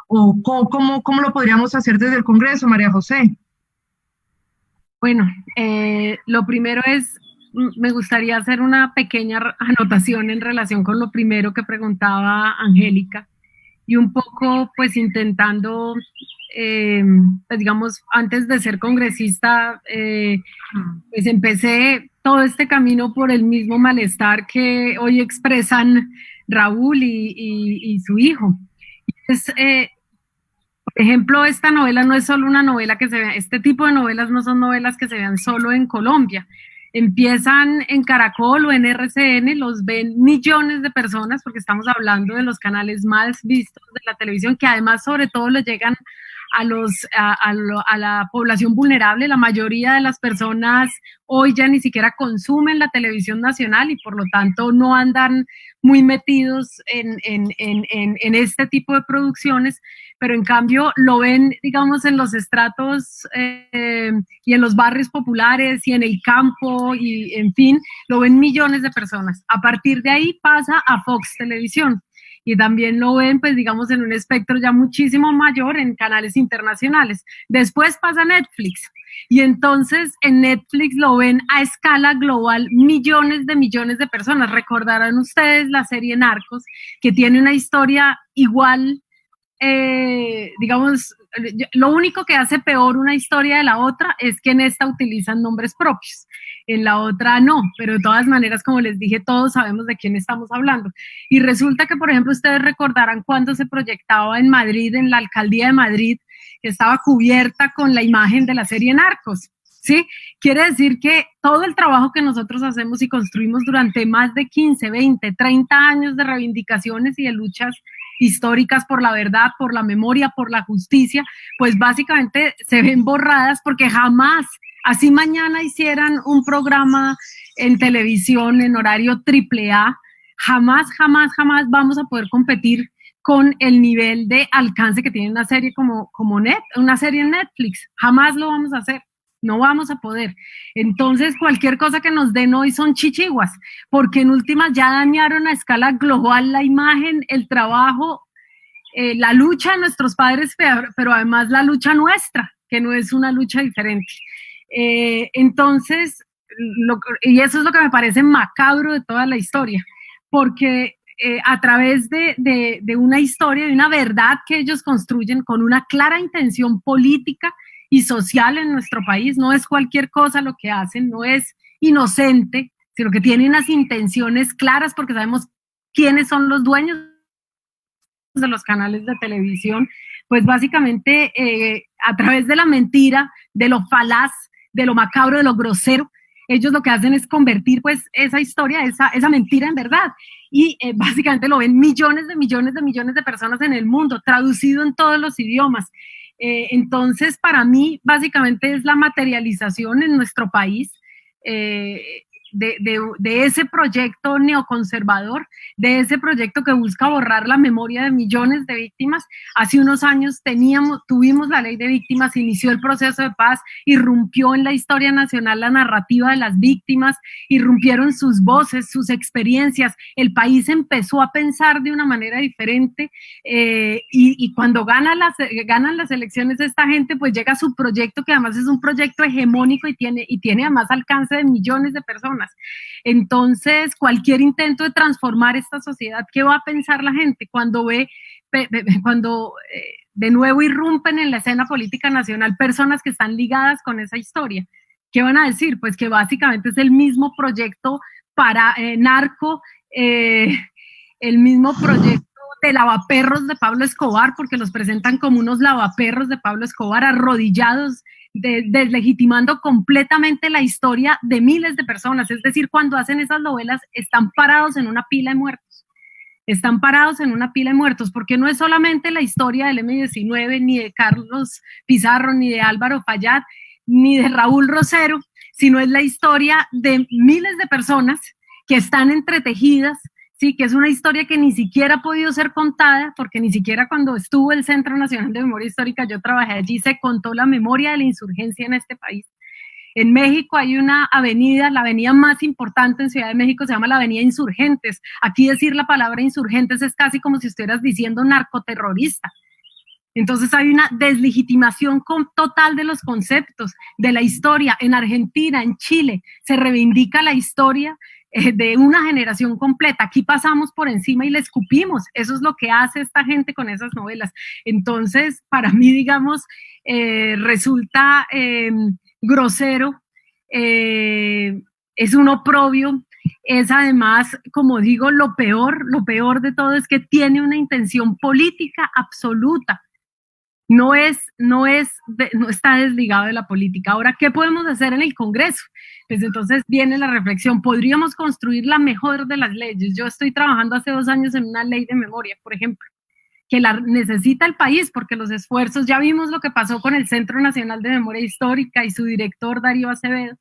o cómo lo podríamos hacer desde el Congreso, María José? Bueno, lo primero es, me gustaría hacer una pequeña anotación en relación con lo primero que preguntaba Angélica, y un poco pues intentando, pues digamos, antes de ser congresista, pues empecé todo este camino por el mismo malestar que hoy expresan Raúl y su hijo. Pues, por ejemplo, esta novela no es solo una novela que se vea, este tipo de novelas no son novelas que se vean solo en Colombia. Empiezan en Caracol o en RCN, los ven millones de personas, porque estamos hablando de los canales más vistos de la televisión, que además sobre todo le llegan a la población vulnerable. La mayoría de las personas hoy ya ni siquiera consumen la televisión nacional y por lo tanto no andan muy metidos en este tipo de producciones, pero en cambio lo ven, digamos, en los estratos y en los barrios populares y en el campo y, en fin, lo ven millones de personas. A partir de ahí pasa a Fox Televisión y también lo ven, pues, digamos, en un espectro ya muchísimo mayor en canales internacionales. Después pasa a Netflix y entonces en Netflix lo ven a escala global millones de personas. Recordarán ustedes la serie Narcos, que tiene una historia igual. Digamos, lo único que hace peor una historia de la otra es que en esta utilizan nombres propios, en la otra no, pero de todas maneras, como les dije, todos sabemos de quién estamos hablando. Y resulta que, por ejemplo, ustedes recordarán cuando se proyectaba en Madrid, en la alcaldía de Madrid, que estaba cubierta con la imagen de la serie Narcos, ¿sí? Quiere decir que todo el trabajo que nosotros hacemos y construimos durante más de 15, 20, 30 años de reivindicaciones y de luchas históricas por la verdad, por la memoria, por la justicia, pues básicamente se ven borradas porque jamás, así mañana hicieran un programa en televisión en horario AAA, jamás vamos a poder competir con el nivel de alcance que tiene una serie una serie en Netflix. Jamás lo vamos a hacer. No vamos a poder. Entonces, cualquier cosa que nos den hoy son chichiguas, porque en últimas ya dañaron a escala global la imagen, el trabajo, la lucha de nuestros padres, pero además la lucha nuestra, que no es una lucha diferente. Entonces, y eso es lo que me parece macabro de toda la historia, porque a través de una historia, de una verdad que ellos construyen con una clara intención política y social en nuestro país, no es cualquier cosa lo que hacen, no es inocente, sino que tienen unas intenciones claras porque sabemos quiénes son los dueños de los canales de televisión, pues básicamente a través de la mentira, de lo falaz, de lo macabro, de lo grosero, ellos lo que hacen es convertir pues esa historia, esa mentira en verdad. Y básicamente lo ven millones de personas en el mundo, traducido en todos los idiomas. Entonces, para mí, básicamente es la materialización en nuestro país de ese proyecto neoconservador, de ese proyecto que busca borrar la memoria de millones de víctimas. Hace unos años tuvimos la ley de víctimas, inició el proceso de paz, irrumpió en la historia nacional la narrativa de las víctimas, irrumpieron sus voces, sus experiencias, el país empezó a pensar de una manera diferente y cuando ganan las elecciones esta gente, pues llega su proyecto, que además es un proyecto hegemónico y tiene además alcance de millones de personas. Entonces, cualquier intento de transformar esta sociedad, ¿qué va a pensar la gente cuando de nuevo irrumpen en la escena política nacional personas que están ligadas con esa historia? ¿Qué van a decir? Pues que básicamente es el mismo proyecto para narco, el mismo proyecto de lavaperros de Pablo Escobar, porque los presentan como unos lavaperros de Pablo Escobar arrodillados, deslegitimando completamente la historia de miles de personas. Es decir, cuando hacen esas novelas están parados en una pila de muertos, porque no es solamente la historia del M-19, ni de Carlos Pizarro, ni de Álvaro Fayad, ni de Raúl Rosero, sino es la historia de miles de personas que están entretejidas sí, que es una historia que ni siquiera ha podido ser contada, porque ni siquiera cuando estuvo el Centro Nacional de Memoria Histórica, yo trabajé allí, se contó la memoria de la insurgencia en este país. En México hay una avenida, la avenida más importante en Ciudad de México se llama la Avenida Insurgentes. Aquí decir la palabra insurgentes es casi como si estuvieras diciendo narcoterrorista. Entonces hay una deslegitimación total de los conceptos, de la historia. En Argentina, en Chile, se reivindica la historia de una generación completa. Aquí pasamos por encima y le escupimos. Eso es lo que hace esta gente con esas novelas. Entonces, para mí, digamos, resulta grosero, es un oprobio, es además, como digo, lo peor de todo es que tiene una intención política absoluta. No está desligado de la política. Ahora, ¿qué podemos hacer en el Congreso? Pues entonces viene la reflexión. Podríamos construir la mejor de las leyes. Yo estoy trabajando hace 2 años en una ley de memoria, por ejemplo, que la necesita el país, porque los esfuerzos, ya vimos lo que pasó con el Centro Nacional de Memoria Histórica y su director Darío Acevedo.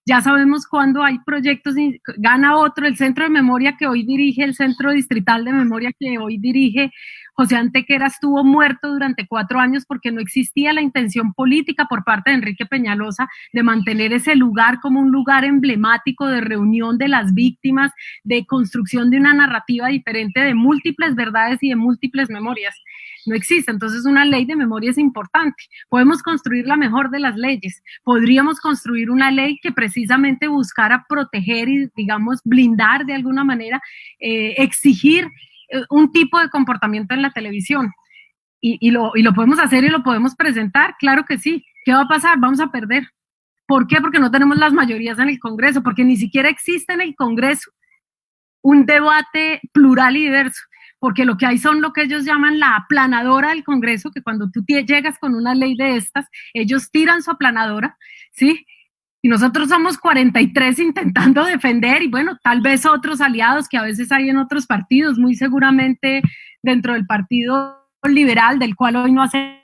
Ya sabemos cuando hay proyectos, gana otro, el Centro de Memoria que hoy dirige, el Centro Distrital de Memoria que hoy dirige José Antequera, estuvo muerto durante 4 años porque no existía la intención política por parte de Enrique Peñalosa de mantener ese lugar como un lugar emblemático de reunión de las víctimas, de construcción de una narrativa diferente, de múltiples verdades y de múltiples memorias. No existe, entonces una ley de memoria es importante. Podemos construir la mejor de las leyes, podríamos construir una ley que precisamente buscara proteger y, digamos, blindar de alguna manera, exigir un tipo de comportamiento en la televisión. Y lo podemos hacer y lo podemos presentar, claro que sí. ¿Qué va a pasar? Vamos a perder. ¿Por qué? Porque no tenemos las mayorías en el Congreso, porque ni siquiera existe en el Congreso un debate plural y diverso. Porque lo que hay son lo que ellos llaman la aplanadora del Congreso, que cuando tú llegas con una ley de estas, ellos tiran su aplanadora, ¿sí? Y nosotros somos 43 intentando defender, y bueno, tal vez otros aliados que a veces hay en otros partidos, muy seguramente dentro del Partido Liberal, del cual hoy no hacen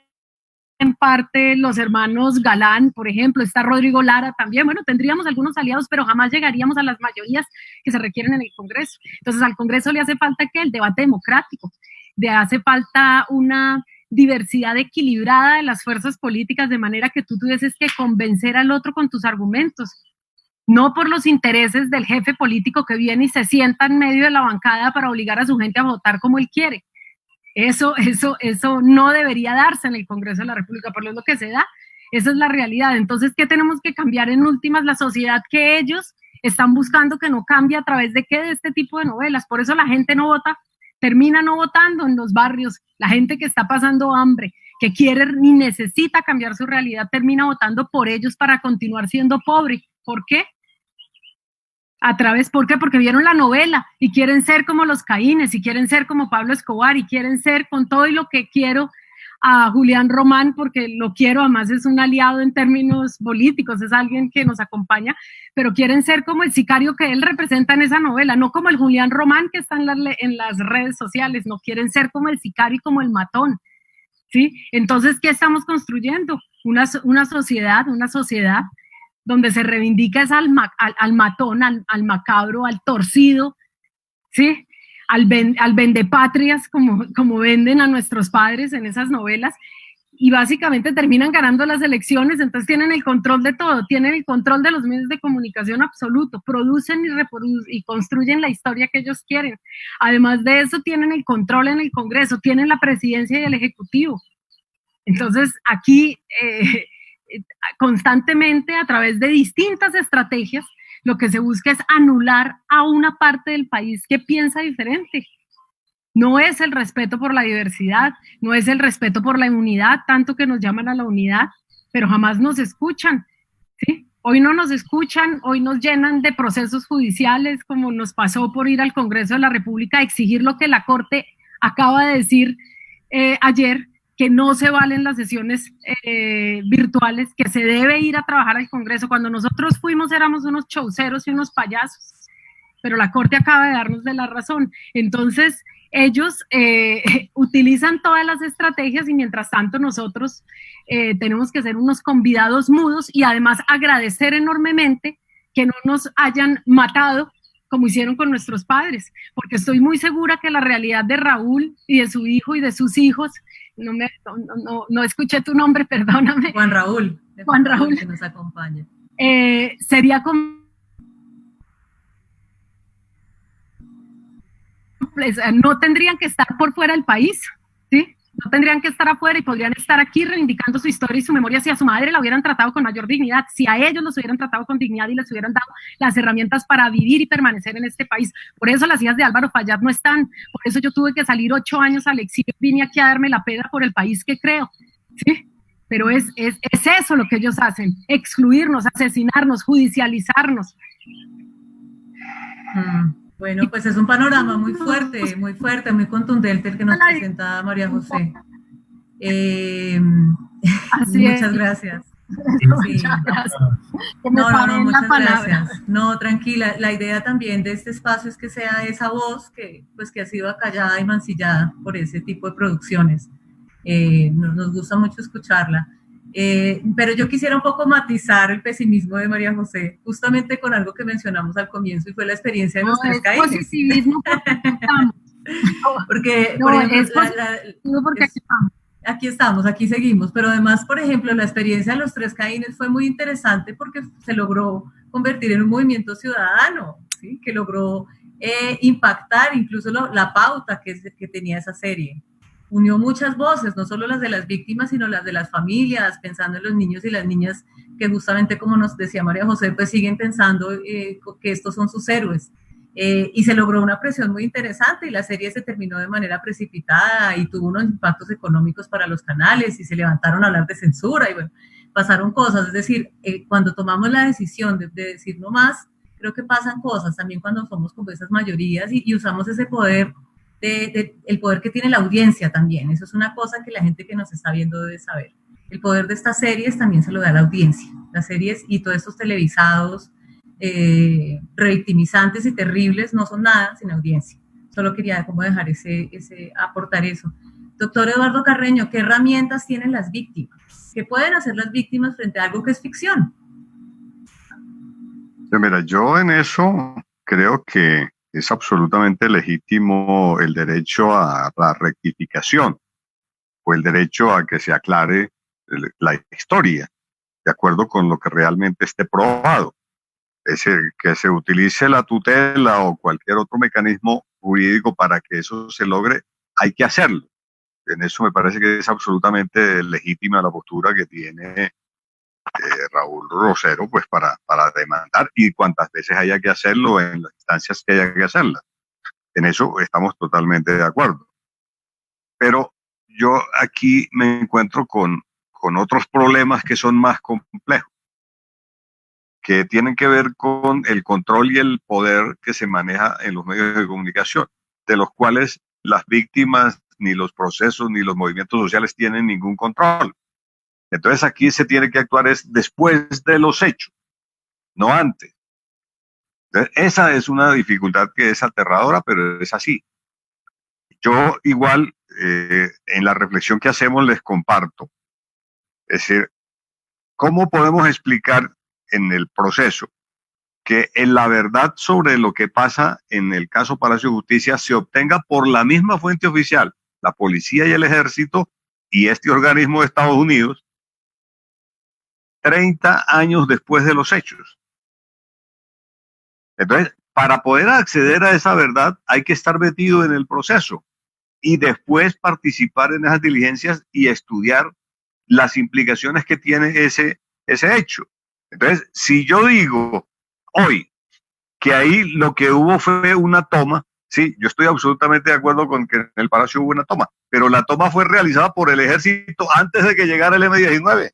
parte los hermanos Galán, por ejemplo, está Rodrigo Lara también. Bueno, tendríamos algunos aliados, pero jamás llegaríamos a las mayorías que se requieren en el Congreso. Entonces, al Congreso le hace falta ¿qué? El debate democrático, le hace falta una diversidad equilibrada de las fuerzas políticas, de manera que tú tuvieses que convencer al otro con tus argumentos, no por los intereses del jefe político que viene y se sienta en medio de la bancada para obligar a su gente a votar como él quiere. Eso no debería darse en el Congreso de la República, pero es lo que se da, esa es la realidad. Entonces, ¿qué tenemos que cambiar en últimas? La sociedad que ellos están buscando que no cambie a través de ¿qué? De este tipo de novelas. Por eso la gente no vota, termina no votando en los barrios. La gente que está pasando hambre, que quiere ni necesita cambiar su realidad, termina votando por ellos para continuar siendo pobre. ¿Por qué? ¿Por qué? Porque vieron la novela y quieren ser como los Caínes, y quieren ser como Pablo Escobar, y quieren ser con todo y lo que quiero a Julián Román, porque lo quiero, además es un aliado en términos políticos, es alguien que nos acompaña, pero quieren ser como el sicario que él representa en esa novela, no como el Julián Román que está en las redes sociales, no, quieren ser como el sicario y como el matón, ¿sí? Entonces, ¿qué estamos construyendo? Una sociedad donde se reivindica es al matón, al macabro, al torcido, ¿sí? Al vendepatrias, como venden a nuestros padres en esas novelas, y básicamente terminan ganando las elecciones. Entonces tienen el control de todo, tienen el control de los medios de comunicación absoluto, producen y reproducen y construyen la historia que ellos quieren. Además de eso, tienen el control en el Congreso, tienen la presidencia y el Ejecutivo. Entonces aquí constantemente, a través de distintas estrategias, lo que se busca es anular a una parte del país que piensa diferente. No es el respeto por la diversidad, no es el respeto por la unidad, tanto que nos llaman a la unidad, pero jamás nos escuchan, ¿sí? Hoy no nos escuchan, hoy nos llenan de procesos judiciales, como nos pasó por ir al Congreso de la República a exigir lo que la Corte acaba de decir ayer, que no se valen las sesiones virtuales, que se debe ir a trabajar al Congreso. Cuando nosotros fuimos éramos unos chauceros y unos payasos, pero la Corte acaba de darnos de la razón. Entonces, ellos utilizan todas las estrategias y mientras tanto nosotros tenemos que ser unos convidados mudos y además agradecer enormemente que no nos hayan matado como hicieron con nuestros padres, porque estoy muy segura que la realidad de Raúl y de su hijo y de sus hijos, no escuché tu nombre, perdóname. Juan Raúl. Juan Raúl. Que nos acompaña. Sería como... No tendrían que estar por fuera del país, ¿sí? No tendrían que estar afuera y podrían estar aquí reivindicando su historia y su memoria. Si a su madre la hubieran tratado con mayor dignidad, si a ellos los hubieran tratado con dignidad y les hubieran dado las herramientas para vivir y permanecer en este país. Por eso las hijas de Álvaro Fallat no están, por eso yo tuve que salir 8 años al exilio, vine aquí a darme la peda por el país que creo, ¿sí? Pero es eso lo que ellos hacen, excluirnos, asesinarnos, judicializarnos. Bueno, pues es un panorama muy fuerte, muy contundente el que nos presenta María José. Muchas gracias. Sí. Muchas gracias. No, tranquila. La idea también de este espacio es que sea esa voz que ha sido acallada y mancillada por ese tipo de producciones. Nos gusta mucho escucharla. Pero yo quisiera un poco matizar el pesimismo de María José, justamente con algo que mencionamos al comienzo y fue la experiencia de los tres caínes. Positivismo porque, por ejemplo, aquí estamos, aquí seguimos, pero además, por ejemplo, la experiencia de los tres caínes fue muy interesante porque se logró convertir en un movimiento ciudadano, ¿sí? Que logró impactar incluso la pauta que tenía esa serie. Unió muchas voces, no solo las de las víctimas, sino las de las familias, pensando en los niños y las niñas que justamente, como nos decía María José, pues siguen pensando que estos son sus héroes. Y se logró una presión muy interesante y la serie se terminó de manera precipitada y tuvo unos impactos económicos para los canales y se levantaron a hablar de censura y bueno, pasaron cosas. Es decir, cuando tomamos la decisión de decir no más, creo que pasan cosas también cuando somos como esas mayorías y usamos ese poder, el poder que tiene la audiencia también. Eso es una cosa que la gente que nos está viendo debe saber. El poder de estas series también se lo da la audiencia. Las series y todos estos televisados revictimizantes y terribles no son nada sin audiencia. Solo quería como dejar aportar eso. Doctor Eduardo Carreño, ¿qué herramientas tienen las víctimas? ¿Qué pueden hacer las víctimas frente a algo que es ficción? Mira, yo en eso creo que es absolutamente legítimo el derecho a la rectificación o el derecho a que se aclare la historia de acuerdo con lo que realmente esté probado. Que se utilice la tutela o cualquier otro mecanismo jurídico para que eso se logre, hay que hacerlo. En eso me parece que es absolutamente legítima la postura que tiene Raúl Rosero, pues para demandar y cuantas veces haya que hacerlo en las instancias que haya que hacerlas. En eso estamos totalmente de acuerdo. Pero yo aquí me encuentro con otros problemas que son más complejos, que tienen que ver con el control y el poder que se maneja en los medios de comunicación, de los cuales las víctimas, ni los procesos, ni los movimientos sociales tienen ningún control. Entonces aquí se tiene que actuar es después de los hechos, no antes. Entonces, esa es una dificultad que es aterradora, pero es así. Yo igual, en la reflexión que hacemos les comparto. Es decir, ¿cómo podemos explicar en el proceso que en la verdad sobre lo que pasa en el caso Palacio de Justicia se obtenga por la misma fuente oficial, la policía y el ejército y este organismo de Estados Unidos, 30 años después de los hechos? Entonces, para poder acceder a esa verdad hay que estar metido en el proceso y después participar en esas diligencias y estudiar las implicaciones que tiene ese hecho. Entonces, si yo digo hoy que ahí lo que hubo fue una toma, sí, yo estoy absolutamente de acuerdo con que en el Palacio hubo una toma, pero la toma fue realizada por el ejército antes de que llegara el M-19,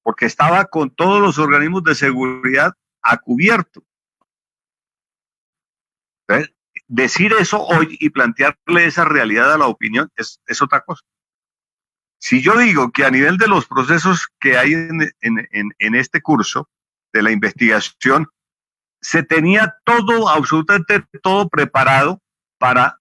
porque estaba con todos los organismos de seguridad a cubierto. Entonces, decir eso hoy y plantearle esa realidad a la opinión es otra cosa. Si yo digo que a nivel de los procesos que hay en este curso de la investigación, se tenía todo, absolutamente todo preparado para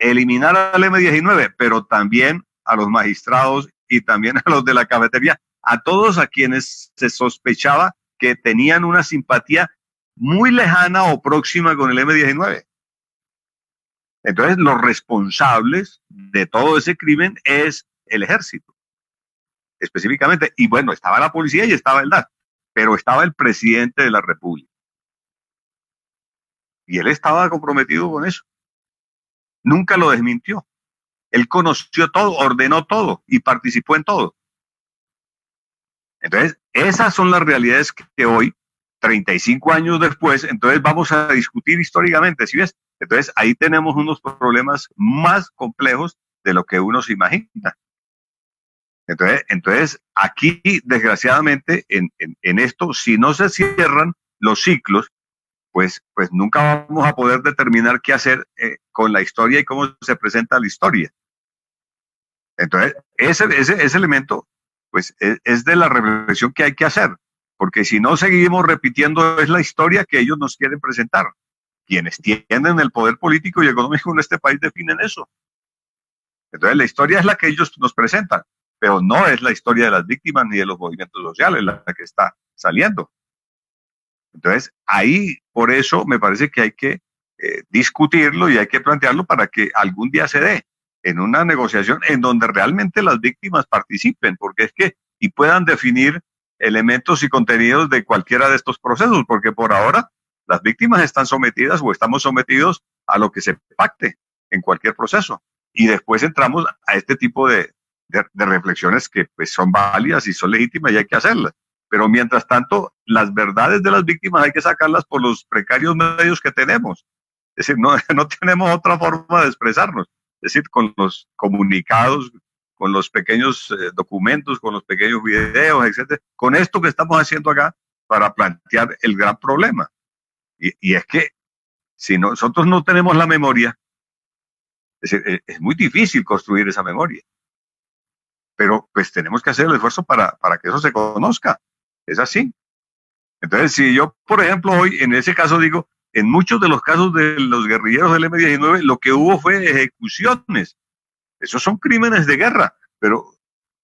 eliminar al M-19, pero también a los magistrados y también a los de la cafetería, a todos a quienes se sospechaba que tenían una simpatía muy lejana o próxima con el M-19. Entonces, los responsables de todo ese crimen es el ejército, específicamente. Y bueno, estaba la policía y estaba el DAS, pero estaba el presidente de la República. Y él estaba comprometido con eso. Nunca lo desmintió. Él conoció todo, ordenó todo y participó en todo. Entonces, esas son las realidades que hoy, 35 años después, entonces vamos a discutir históricamente, ¿sí ves? Entonces, ahí tenemos unos problemas más complejos de lo que uno se imagina. Entonces aquí, desgraciadamente, en esto, si no se cierran los ciclos, pues nunca vamos a poder determinar qué hacer con la historia y cómo se presenta la historia. Entonces, ese elemento, pues, es de la reflexión que hay que hacer, porque si no seguimos repitiendo, es la historia que ellos nos quieren presentar. Quienes tienen el poder político y económico en este país definen eso. Entonces, la historia es la que ellos nos presentan, pero no es la historia de las víctimas ni de los movimientos sociales la que está saliendo. Entonces, ahí, por eso, me parece que hay que discutirlo y hay que plantearlo para que algún día se dé en una negociación en donde realmente las víctimas participen, porque es que, y puedan definir elementos y contenidos de cualquiera de estos procesos, porque por ahora las víctimas están sometidas o estamos sometidos a lo que se pacte en cualquier proceso. Y después entramos a este tipo de reflexiones que pues, son válidas y son legítimas y hay que hacerlas. Pero mientras tanto, las verdades de las víctimas hay que sacarlas por los precarios medios que tenemos. Es decir, no tenemos otra forma de expresarnos. Es decir, con los comunicados, con los pequeños documentos, con los pequeños videos, etcétera. Con esto que estamos haciendo acá para plantear el gran problema. Y es que si nosotros no tenemos la memoria, es muy difícil construir esa memoria. Pero pues tenemos que hacer el esfuerzo para que eso se conozca. Es así. Entonces, si yo, por ejemplo, hoy en ese caso digo, en muchos de los casos de los guerrilleros del M-19, lo que hubo fue ejecuciones. Esos son crímenes de guerra. Pero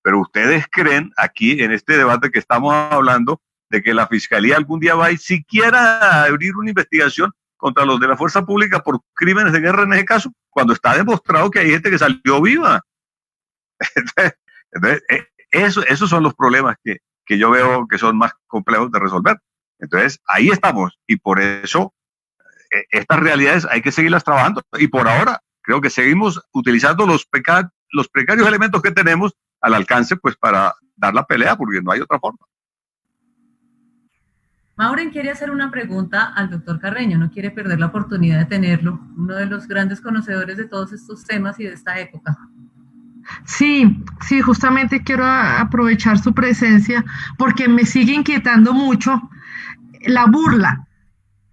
ustedes creen aquí en este debate que estamos hablando de que la fiscalía algún día va a ir siquiera a abrir una investigación contra los de la fuerza pública por crímenes de guerra en ese caso, cuando está demostrado que hay gente que salió viva. Entonces, esos son los problemas que yo veo que son más complejos de resolver. Entonces, ahí estamos. Y por eso, estas realidades hay que seguirlas trabajando. Y por ahora, creo que seguimos utilizando los precarios elementos que tenemos al alcance, pues, para dar la pelea, porque no hay otra forma. Mauren quiere hacer una pregunta al doctor Carreño, no quiere perder la oportunidad de tenerlo, uno de los grandes conocedores de todos estos temas y de esta época. Sí, justamente quiero aprovechar su presencia porque me sigue inquietando mucho la burla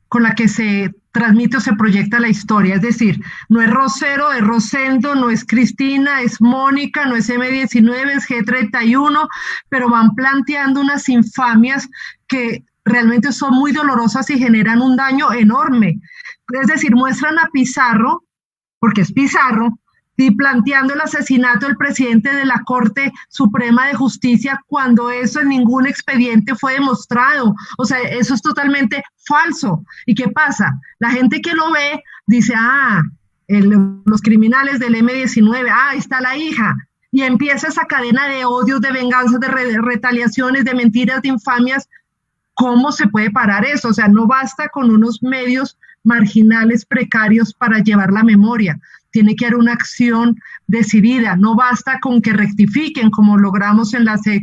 con la que se transmite o se proyecta la historia. Es decir, no es Rosero, es Rosendo, no es Cristina, es Mónica, no es M-19, es G31, pero van planteando unas infamias que realmente son muy dolorosas y generan un daño enorme. Es decir, muestran a Pizarro, porque es Pizarro, y planteando el asesinato del presidente de la Corte Suprema de Justicia cuando eso en ningún expediente fue demostrado. O sea, eso es totalmente falso. ¿Y qué pasa? La gente que lo ve dice, los criminales del M-19, ahí está la hija. Y empieza esa cadena de odios, de venganzas, de retaliaciones, de mentiras, de infamias. ¿Cómo se puede parar eso? O sea, no basta con unos medios marginales, precarios para llevar la memoria. Tiene que haber una acción decidida. No basta con que rectifiquen, como logramos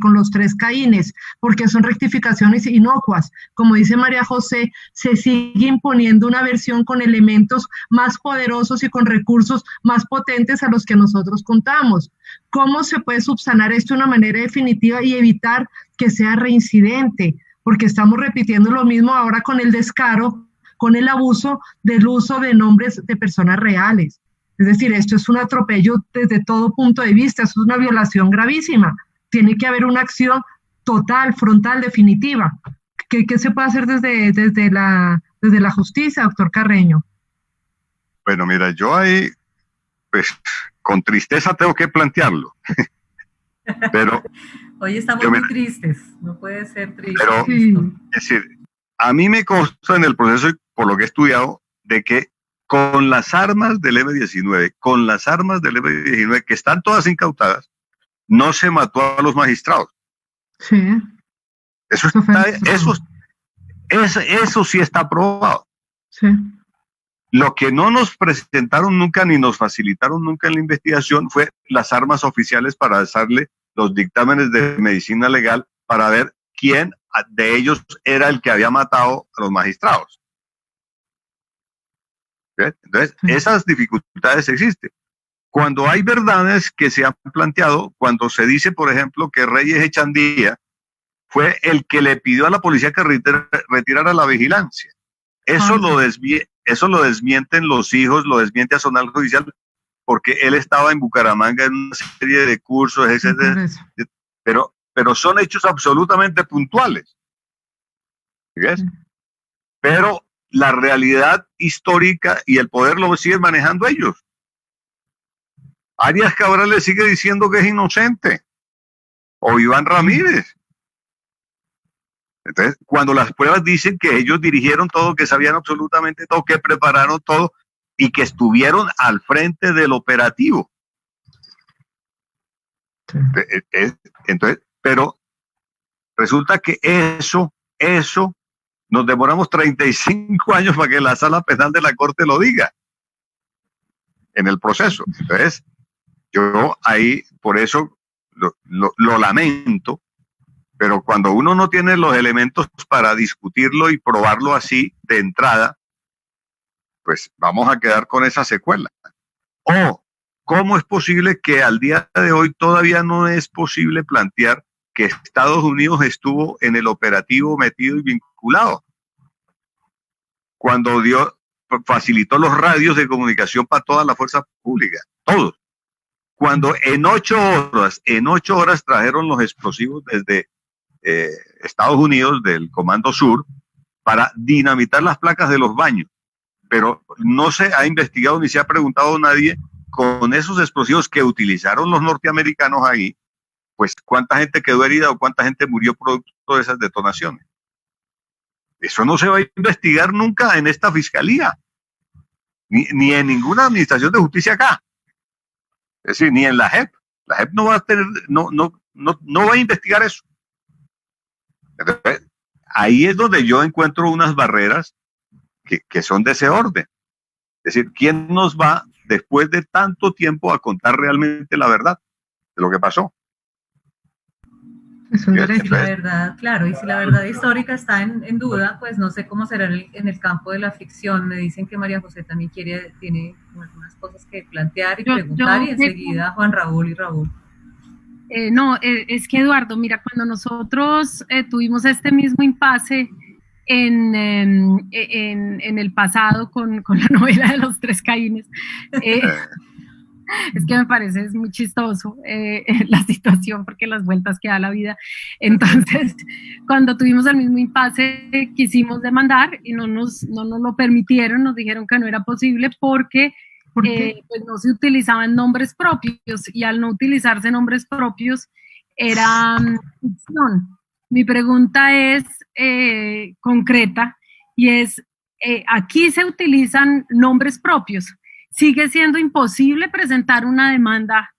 con los 3 Caínes, porque son rectificaciones inocuas. Como dice María José, se sigue imponiendo una versión con elementos más poderosos y con recursos más potentes a los que nosotros contamos. ¿Cómo se puede subsanar esto de una manera definitiva y evitar que sea reincidente? Porque estamos repitiendo lo mismo ahora con el descaro, con el abuso del uso de nombres de personas reales. Es decir, esto es un atropello desde todo punto de vista, es una violación gravísima. Tiene que haber una acción total, frontal, definitiva. ¿Qué se puede hacer desde la justicia, doctor Carreño? Bueno, mira, yo ahí, pues, con tristeza tengo que plantearlo. Pero hoy estamos muy tristes, no puede ser triste. Pero, sí. Es decir, A mí me consta en el proceso, y por lo que he estudiado, de que con las armas del M-19, que están todas incautadas, no se mató a los magistrados. Sí. Eso sí está probado. Sí. Lo que no nos presentaron nunca ni nos facilitaron nunca en la investigación fue las armas oficiales para hacerle los dictámenes de medicina legal para ver quién de ellos era el que había matado a los magistrados. ¿Bien? Entonces, esas dificultades existen. Cuando hay verdades que se han planteado, cuando se dice, por ejemplo, que Reyes Echandía fue el que le pidió a la policía que retirara la vigilancia. Eso lo desmienten los hijos, lo desmiente Azonal Judicial, porque él estaba en Bucaramanga en una serie de cursos, etcétera, pero son hechos absolutamente puntuales. ¿Ves? Pero la realidad histórica y el poder lo siguen manejando ellos. Arias Cabral le sigue diciendo que es inocente, o Iván Ramírez. Entonces, cuando las pruebas dicen que ellos dirigieron todo, que sabían absolutamente todo, que prepararon todo y que estuvieron al frente del operativo. Sí. Entonces, pero resulta que eso, nos demoramos 35 años para que la sala penal de la Corte lo diga en el proceso. Entonces, yo ahí, por eso lo lamento. Pero cuando uno no tiene los elementos para discutirlo y probarlo así de entrada, pues vamos a quedar con esa secuela. O, ¿cómo es posible que al día de hoy todavía no es posible plantear que Estados Unidos estuvo en el operativo metido y vinculado? Cuando facilitó los radios de comunicación para toda la fuerza pública, todos. Cuando en 8 horas trajeron los explosivos desde Estados Unidos, del Comando Sur, para dinamitar las placas de los baños. Pero no se ha investigado ni se ha preguntado a nadie con esos explosivos que utilizaron los norteamericanos ahí, pues cuánta gente quedó herida o cuánta gente murió producto de esas detonaciones. Eso no se va a investigar nunca en esta fiscalía, ni en ninguna administración de justicia acá. Es decir, ni en la JEP. La JEP no va a tener, no va a investigar eso. Entonces, ahí es donde yo encuentro unas barreras que son de ese orden. Es decir, ¿quién nos va después de tanto tiempo a contar realmente la verdad de lo que pasó? Es un derecho. La verdad, claro, y si la verdad histórica está en duda, pues no sé cómo será en el campo de la ficción. Me dicen que María José también tiene algunas cosas que plantear y preguntar, y enseguida Juan Raúl y Raúl. No, es que Eduardo, mira, cuando nosotros tuvimos este mismo impasse en el pasado con la novela de los 3 Caínes, es que me parece es muy chistoso la situación, porque las vueltas que da la vida. Entonces, cuando tuvimos el mismo impasse, quisimos demandar y no nos lo permitieron, nos dijeron que no era posible porque pues no se utilizaban nombres propios, y al no utilizarse nombres propios era ficción. Mi pregunta es concreta, y es, aquí se utilizan nombres propios. ¿Sigue siendo imposible presentar una demanda,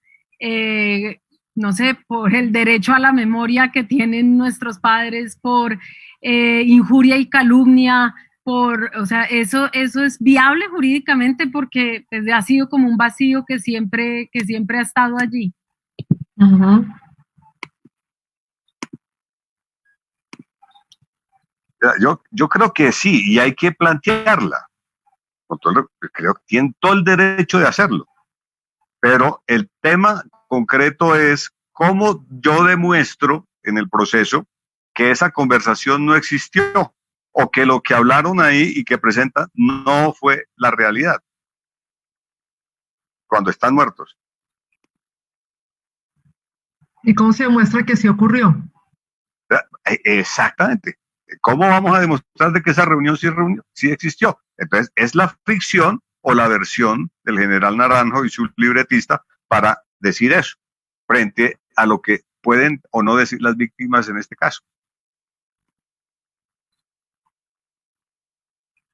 no sé, por el derecho a la memoria que tienen nuestros padres, por injuria y calumnia? O sea, eso es viable jurídicamente, porque pues, ha sido como un vacío que siempre ha estado allí. Uh-huh. Yo creo que sí, y hay que plantearla. Creo que tienen todo el derecho de hacerlo. Pero el tema concreto es cómo yo demuestro en el proceso que esa conversación no existió, o que lo que hablaron ahí y que presentan no fue la realidad cuando están muertos. ¿Y cómo se demuestra que sí ocurrió? Exactamente. ¿Cómo vamos a demostrar de que esa reunión sí existió? Entonces, es la ficción o la versión del general Naranjo y su libretista para decir eso, frente a lo que pueden o no decir las víctimas en este caso.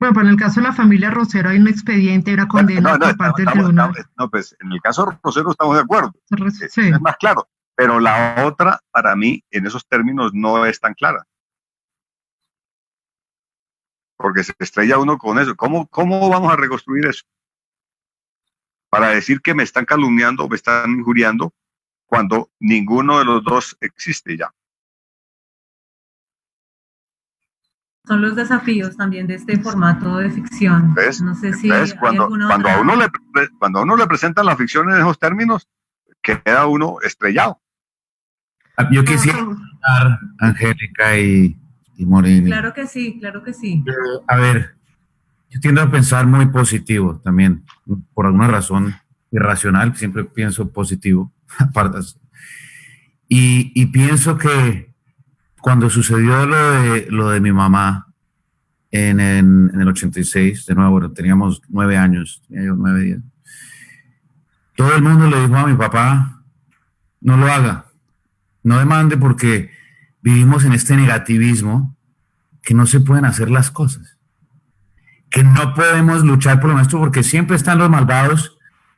Bueno, pero en el caso de la familia Rosero hay un expediente, hay una condena por parte del tribunal. No, pues en el caso Rosero estamos de acuerdo. Sí. Es más claro. Pero la otra, para mí, en esos términos no es tan clara. Porque se estrella uno con eso. ¿Cómo vamos a reconstruir eso? Para decir que me están calumniando, me están injuriando, cuando ninguno de los dos existe ya. Son los desafíos también de este formato de ficción. ¿Ves? No sé si cuando a uno le presentan la ficción en esos términos, queda uno estrellado. Yo quisiera preguntar, Angélica y Morini. Claro que sí, claro que sí. A ver, yo tiendo a pensar muy positivo también, por alguna razón irracional, siempre pienso positivo, y pienso que cuando sucedió lo de mi mamá en el 86, de nuevo, teníamos 9 años, tenía yo 9 días, todo el mundo le dijo a mi papá, no lo haga, no demande, porque vivimos en este negativismo que no se pueden hacer las cosas, que no podemos luchar por lo nuestro porque siempre están los malvados,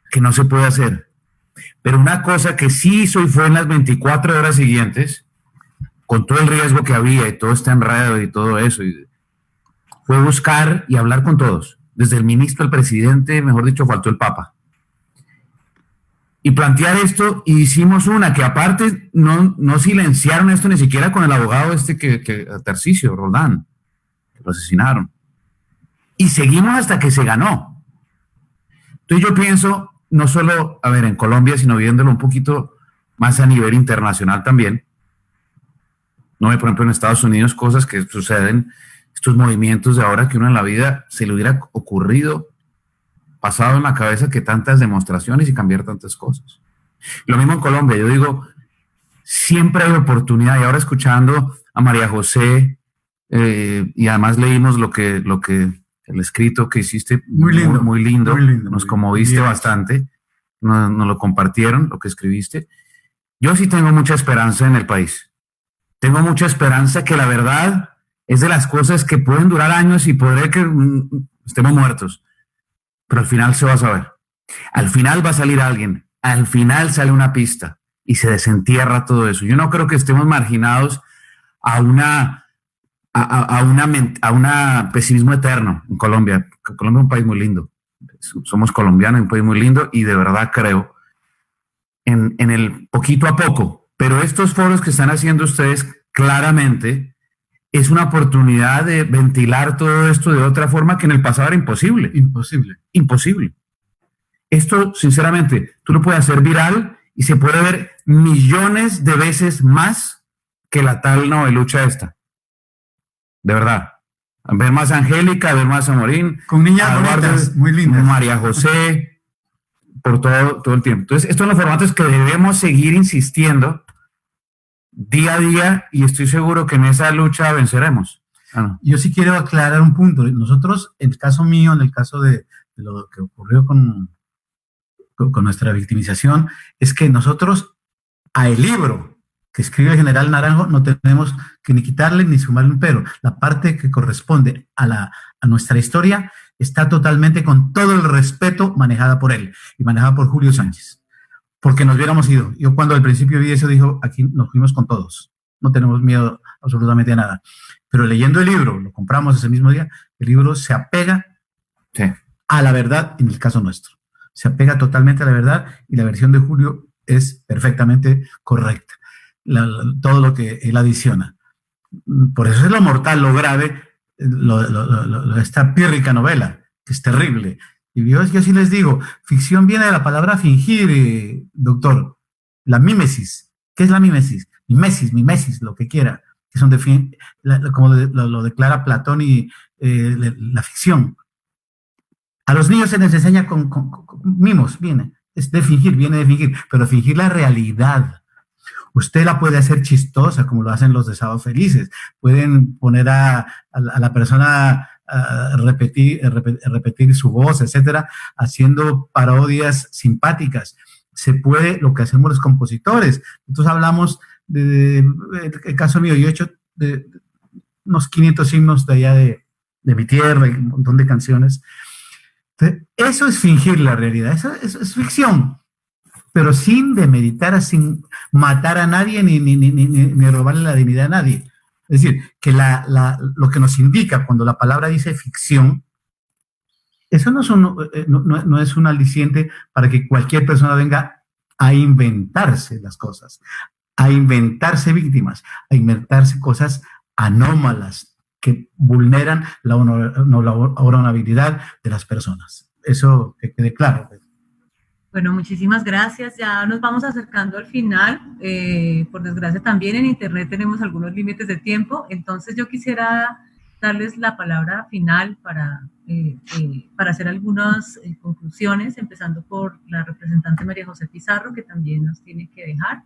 que no se puede hacer. Pero una cosa que sí hizo y fue en las 24 horas siguientes, con todo el riesgo que había y todo este enredo y todo eso, fue buscar y hablar con todos, desde el ministro al presidente, mejor dicho, faltó el Papa. Y plantear esto, y hicimos una que aparte no silenciaron esto ni siquiera con el abogado que Tarcisio Roldán, que lo asesinaron. Y seguimos hasta que se ganó. Entonces yo pienso, no solo, a ver, en Colombia, sino viéndolo un poquito más a nivel internacional también. No hay, por ejemplo, en Estados Unidos cosas que suceden, estos movimientos de ahora que uno en la vida se le hubiera ocurrido, pasado en la cabeza, que tantas demostraciones y cambiar tantas cosas. Lo mismo en Colombia, yo digo, siempre hay oportunidad, y ahora escuchando a María José, y además leímos el escrito que hiciste, muy lindo, nos conmoviste bastante, nos lo compartieron, lo que escribiste. Yo sí tengo mucha esperanza en el país, tengo mucha esperanza que la verdad es de las cosas que pueden durar años y podré que estemos muertos, pero al final se va a saber. Al final va a salir alguien, al final sale una pista y se desentierra todo eso. Yo no creo que estemos marginados a un pesimismo eterno en Colombia. Colombia es un país muy lindo. Somos colombianos, un país muy lindo, y de verdad creo en el poquito a poco. Pero estos foros que están haciendo ustedes claramente es una oportunidad de ventilar todo esto de otra forma que en el pasado era imposible. Imposible. Esto, sinceramente, tú lo puedes hacer viral y se puede ver millones de veces más que la tal novelucha esta. De verdad. Ver más a Angélica, ver más a Morín. Con niñas bonitas, muy lindas. María José, por todo el tiempo. Entonces, estos son los formatos que debemos seguir insistiendo día a día, y estoy seguro que en esa lucha venceremos. Yo sí quiero aclarar un punto. Nosotros, en el caso mío, en el caso de lo que ocurrió con nuestra victimización, es que nosotros al libro que escribe el general Naranjo no tenemos que ni quitarle ni sumarle un pero. La parte que corresponde a nuestra historia está totalmente, con todo el respeto, manejada por él y manejada por Julio Sánchez. Porque nos hubiéramos ido. Yo cuando al principio vi eso, dijo, aquí nos fuimos con todos. No tenemos miedo absolutamente a nada. Pero leyendo el libro, lo compramos ese mismo día, el libro se apega a la verdad en el caso nuestro. Se apega totalmente a la verdad, y la versión de Julio es perfectamente correcta. Todo lo que él adiciona. Por eso es lo mortal, lo grave, esta pírrica novela, que es terrible. Y yo sí les digo, ficción viene de la palabra fingir, doctor. La mímesis. ¿Qué es la mímesis? Mimesis, lo que quiera. Que son como lo declara Platón y la ficción. A los niños se les enseña con mimos, viene de fingir, pero fingir la realidad. Usted la puede hacer chistosa, como lo hacen los de Sábado Felices. Pueden poner a la persona a repetir su voz, etcétera, haciendo parodias simpáticas. Se puede, lo que hacemos los compositores. Nosotros hablamos el caso mío, yo he hecho unos 500 himnos de allá de de mi tierra y un montón de canciones. Entonces, eso es fingir la realidad, eso es ficción, pero sin demeritar, sin matar a nadie ni robarle la dignidad a nadie. Es decir, que lo que nos indica cuando la palabra dice ficción, eso no es un aliciente para que cualquier persona venga a inventarse las cosas, a inventarse víctimas, a inventarse cosas anómalas que vulneran la honorabilidad de las personas. Eso que quede claro. Bueno, muchísimas gracias. Ya nos vamos acercando al final. Por desgracia también en Internet tenemos algunos límites de tiempo, entonces yo quisiera darles la palabra final para hacer algunas conclusiones, empezando por la representante María José Pizarro, que también nos tiene que dejar,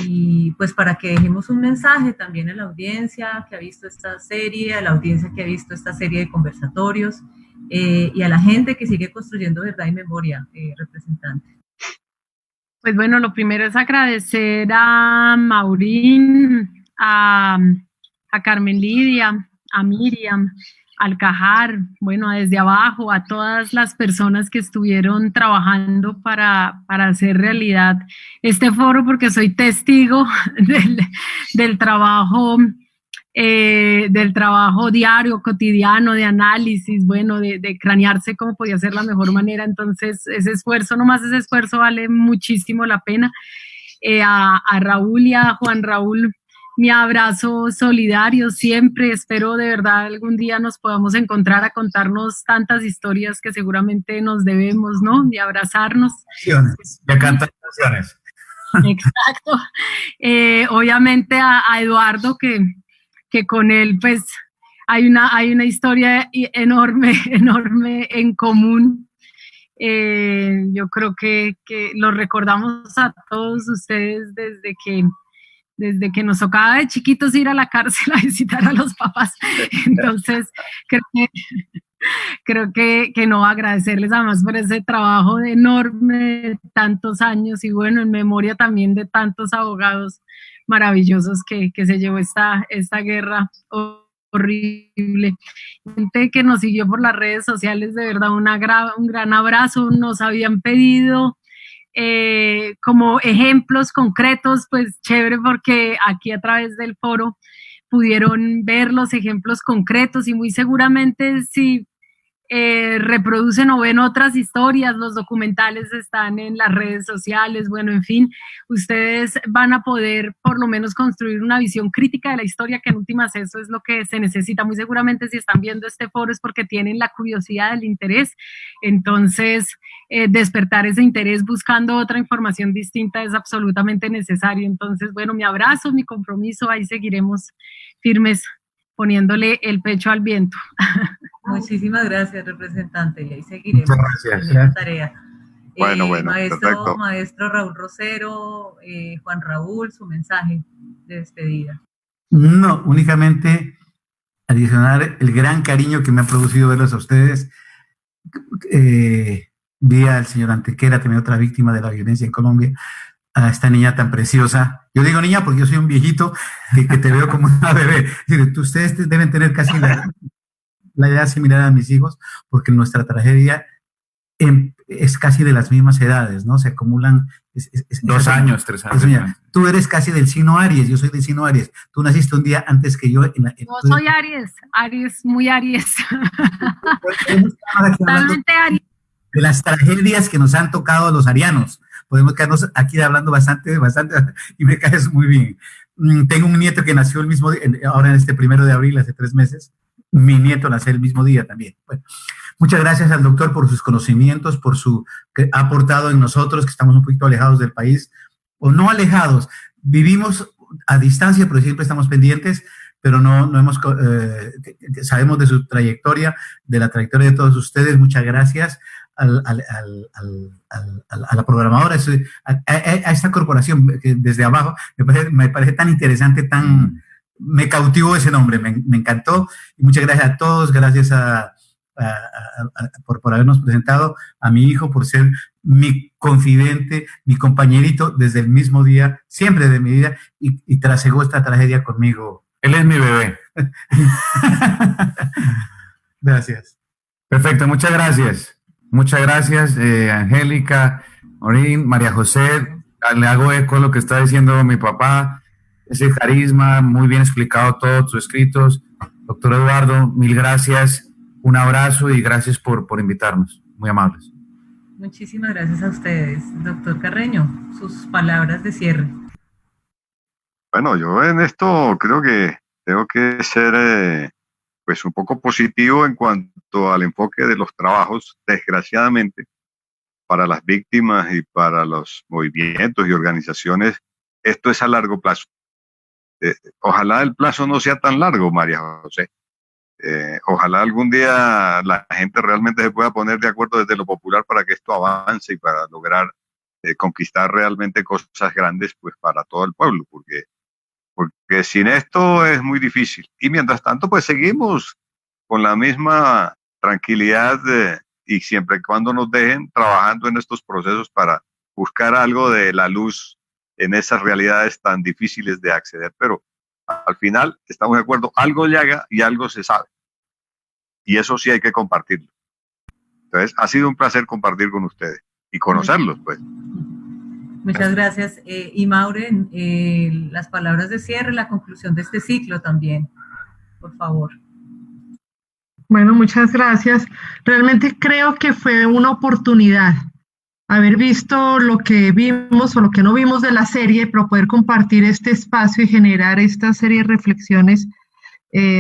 y pues para que dejemos un mensaje también a la audiencia que ha visto esta serie, a la audiencia que ha visto esta serie de conversatorios, y a la gente que sigue construyendo verdad y memoria, representante. Pues bueno, lo primero es agradecer a Maurín, a Carmen Lidia, a Miriam, al Cajar, bueno, desde abajo, a todas las personas que estuvieron trabajando para hacer realidad este foro, porque soy testigo del trabajo diario, cotidiano, de análisis, bueno, de cranearse cómo podía ser la mejor manera. Entonces, ese esfuerzo vale muchísimo la pena. A Raúl y a Juan Raúl, mi abrazo solidario siempre. Espero de verdad algún día nos podamos encontrar a contarnos tantas historias que seguramente nos debemos, ¿no? De abrazarnos. Ya cantan canciones. Exacto. Obviamente a Eduardo, que con él pues hay una historia enorme en común. Yo creo que lo recordamos a todos ustedes desde que nos tocaba de chiquitos ir a la cárcel a visitar a los papás. Entonces, creo que no, agradecerles además por ese trabajo enorme de tantos años, y bueno, en memoria también de tantos abogados maravillosos que se llevó esta guerra horrible. Gente que nos siguió por las redes sociales, de verdad un gran abrazo. Nos habían pedido como ejemplos concretos, pues chévere, porque aquí a través del foro pudieron ver los ejemplos concretos, y muy seguramente si reproducen o ven otras historias, los documentales están en las redes sociales, bueno, en fin, ustedes van a poder por lo menos construir una visión crítica de la historia, que en últimas eso es lo que se necesita. Muy seguramente si están viendo este foro es porque tienen la curiosidad, el interés. Entonces despertar ese interés buscando otra información distinta es absolutamente necesario. Entonces, bueno, mi abrazo, mi compromiso, ahí seguiremos firmes poniéndole el pecho al viento. Muchísimas gracias, representante, y ahí seguiremos. Muchas gracias. En la tarea. Bueno, perfecto. perfecto. Maestro Raúl Rosero, Juan Raúl, su mensaje de despedida. No, únicamente adicionar el gran cariño que me ha producido verlos a ustedes. Vi al señor Antequera, también otra víctima de la violencia en Colombia, a esta niña tan preciosa. Yo digo niña porque yo soy un viejito que te veo como una bebé. Ustedes deben tener casi la edad similar a mis hijos, porque nuestra tragedia es casi de las mismas edades, ¿no? Se acumulan... 2 años, 3 años. Tú eres casi del signo Aries, yo soy del signo Aries. Tú naciste un día antes que yo. No soy Aries, muy Aries. Totalmente Aries. De las tragedias que nos han tocado a los arianos. Podemos quedarnos aquí hablando bastante, y me caes muy bien. Tengo un nieto que nació el mismo día, ahora en este 1 de abril, hace 3 meses. Mi nieto nació el mismo día también. Bueno, muchas gracias al doctor por sus conocimientos, por su que ha aportado en nosotros, que estamos un poquito alejados del país, o no alejados, vivimos a distancia, pero siempre estamos pendientes, pero no hemos, sabemos de su trayectoria, de la trayectoria de todos ustedes. Muchas gracias a la programadora, a esta corporación que desde abajo me parece tan interesante, me cautivó ese nombre, me encantó, y muchas gracias a todos. Gracias por habernos presentado, a mi hijo por ser mi confidente, mi compañerito desde el mismo día, siempre de mi vida, y trasegó esta tragedia conmigo. Él es mi bebé. Gracias. Perfecto, muchas gracias. Muchas gracias, Angélica, Maureen, María José. Le hago eco a lo que está diciendo mi papá. Ese carisma, muy bien explicado todos tus escritos. Doctor Eduardo, mil gracias. Un abrazo y gracias por invitarnos. Muy amables. Muchísimas gracias a ustedes. Doctor Carreño, sus palabras de cierre. Bueno, yo en esto creo que tengo que ser pues un poco positivo en cuanto al enfoque de los trabajos. Desgraciadamente, para las víctimas y para los movimientos y organizaciones, esto es a largo plazo. Ojalá el plazo no sea tan largo, María José. Ojalá algún día la gente realmente se pueda poner de acuerdo desde lo popular para que esto avance y para lograr conquistar realmente cosas grandes pues para todo el pueblo, porque sin esto es muy difícil. Y mientras tanto, pues seguimos con la misma tranquilidad y siempre y cuando nos dejen trabajando en estos procesos para buscar algo de la luz en esas realidades tan difíciles de acceder. Pero al final estamos de acuerdo, algo llega y algo se sabe. Y eso sí hay que compartirlo. Entonces, ha sido un placer compartir con ustedes y conocerlos, pues. Muchas gracias. Y Maureen, las palabras de cierre, la conclusión de este ciclo también, por favor. Bueno, muchas gracias. Realmente creo que fue una oportunidad haber visto lo que vimos o lo que no vimos de la serie, pero poder compartir este espacio y generar esta serie de reflexiones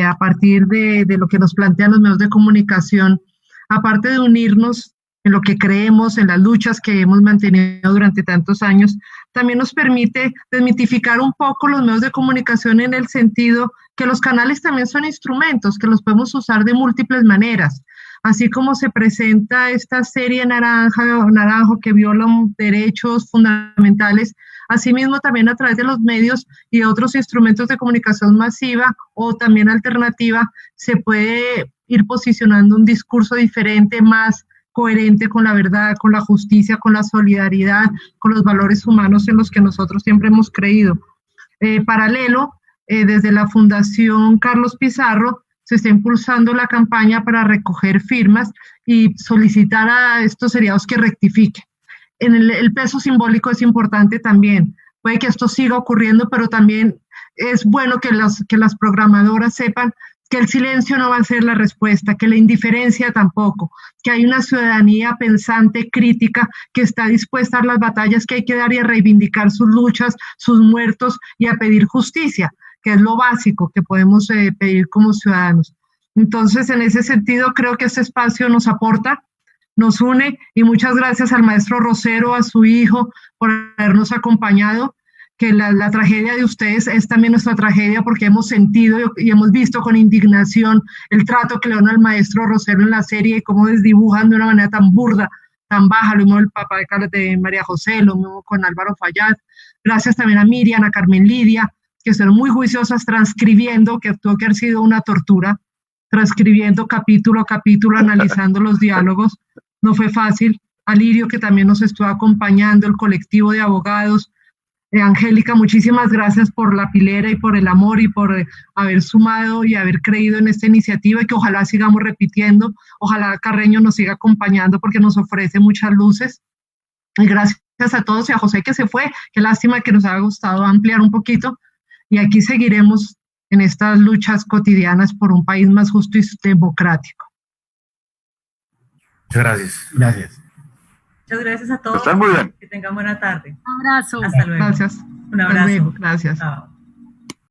a partir de lo que nos plantean los medios de comunicación, aparte de unirnos en lo que creemos, en las luchas que hemos mantenido durante tantos años, también nos permite desmitificar un poco los medios de comunicación en el sentido que los canales también son instrumentos, que los podemos usar de múltiples maneras. Así como se presenta esta serie Naranjo que viola derechos fundamentales, asimismo también a través de los medios y de otros instrumentos de comunicación masiva o también alternativa, se puede ir posicionando un discurso diferente, más coherente con la verdad, con la justicia, con la solidaridad, con los valores humanos en los que nosotros siempre hemos creído. Paralelo, desde la Fundación Carlos Pizarro, se está impulsando la campaña para recoger firmas y solicitar a estos seriados que rectifiquen. El peso simbólico es importante también. Puede que esto siga ocurriendo, pero también es bueno que las programadoras sepan que el silencio no va a ser la respuesta, que la indiferencia tampoco, que hay una ciudadanía pensante, crítica, que está dispuesta a las batallas que hay que dar y a reivindicar sus luchas, sus muertos y a pedir justicia, que es lo básico que podemos pedir como ciudadanos. Entonces, en ese sentido, creo que este espacio nos aporta, nos une, y muchas gracias al maestro Rosero, a su hijo, por habernos acompañado, que la tragedia de ustedes es también nuestra tragedia, porque hemos sentido y hemos visto con indignación el trato que le dan al maestro Rosero en la serie y cómo desdibujan de una manera tan burda, tan baja. Lo mismo el papá de María José, lo mismo con Álvaro Fayad. Gracias también a Miriam, a Carmen Lidia, que están muy juiciosas transcribiendo, que tuvo que haber sido una tortura, transcribiendo capítulo a capítulo, analizando los diálogos. No fue fácil. A Lirio, que también nos estuvo acompañando, el colectivo de abogados. Angélica, muchísimas gracias por la pilera y por el amor y por haber sumado y haber creído en esta iniciativa, y que ojalá sigamos repitiendo. Ojalá Carreño nos siga acompañando porque nos ofrece muchas luces. Y gracias a todos, y a José que se fue. Qué lástima, que nos haya gustado ampliar un poquito. Y aquí seguiremos en estas luchas cotidianas por un país más justo y democrático. Gracias. Gracias. Muchas gracias a todos. Están muy bien. Que tengan buena tarde. Un abrazo. Hasta luego. Gracias. Un abrazo. Gracias. Chao.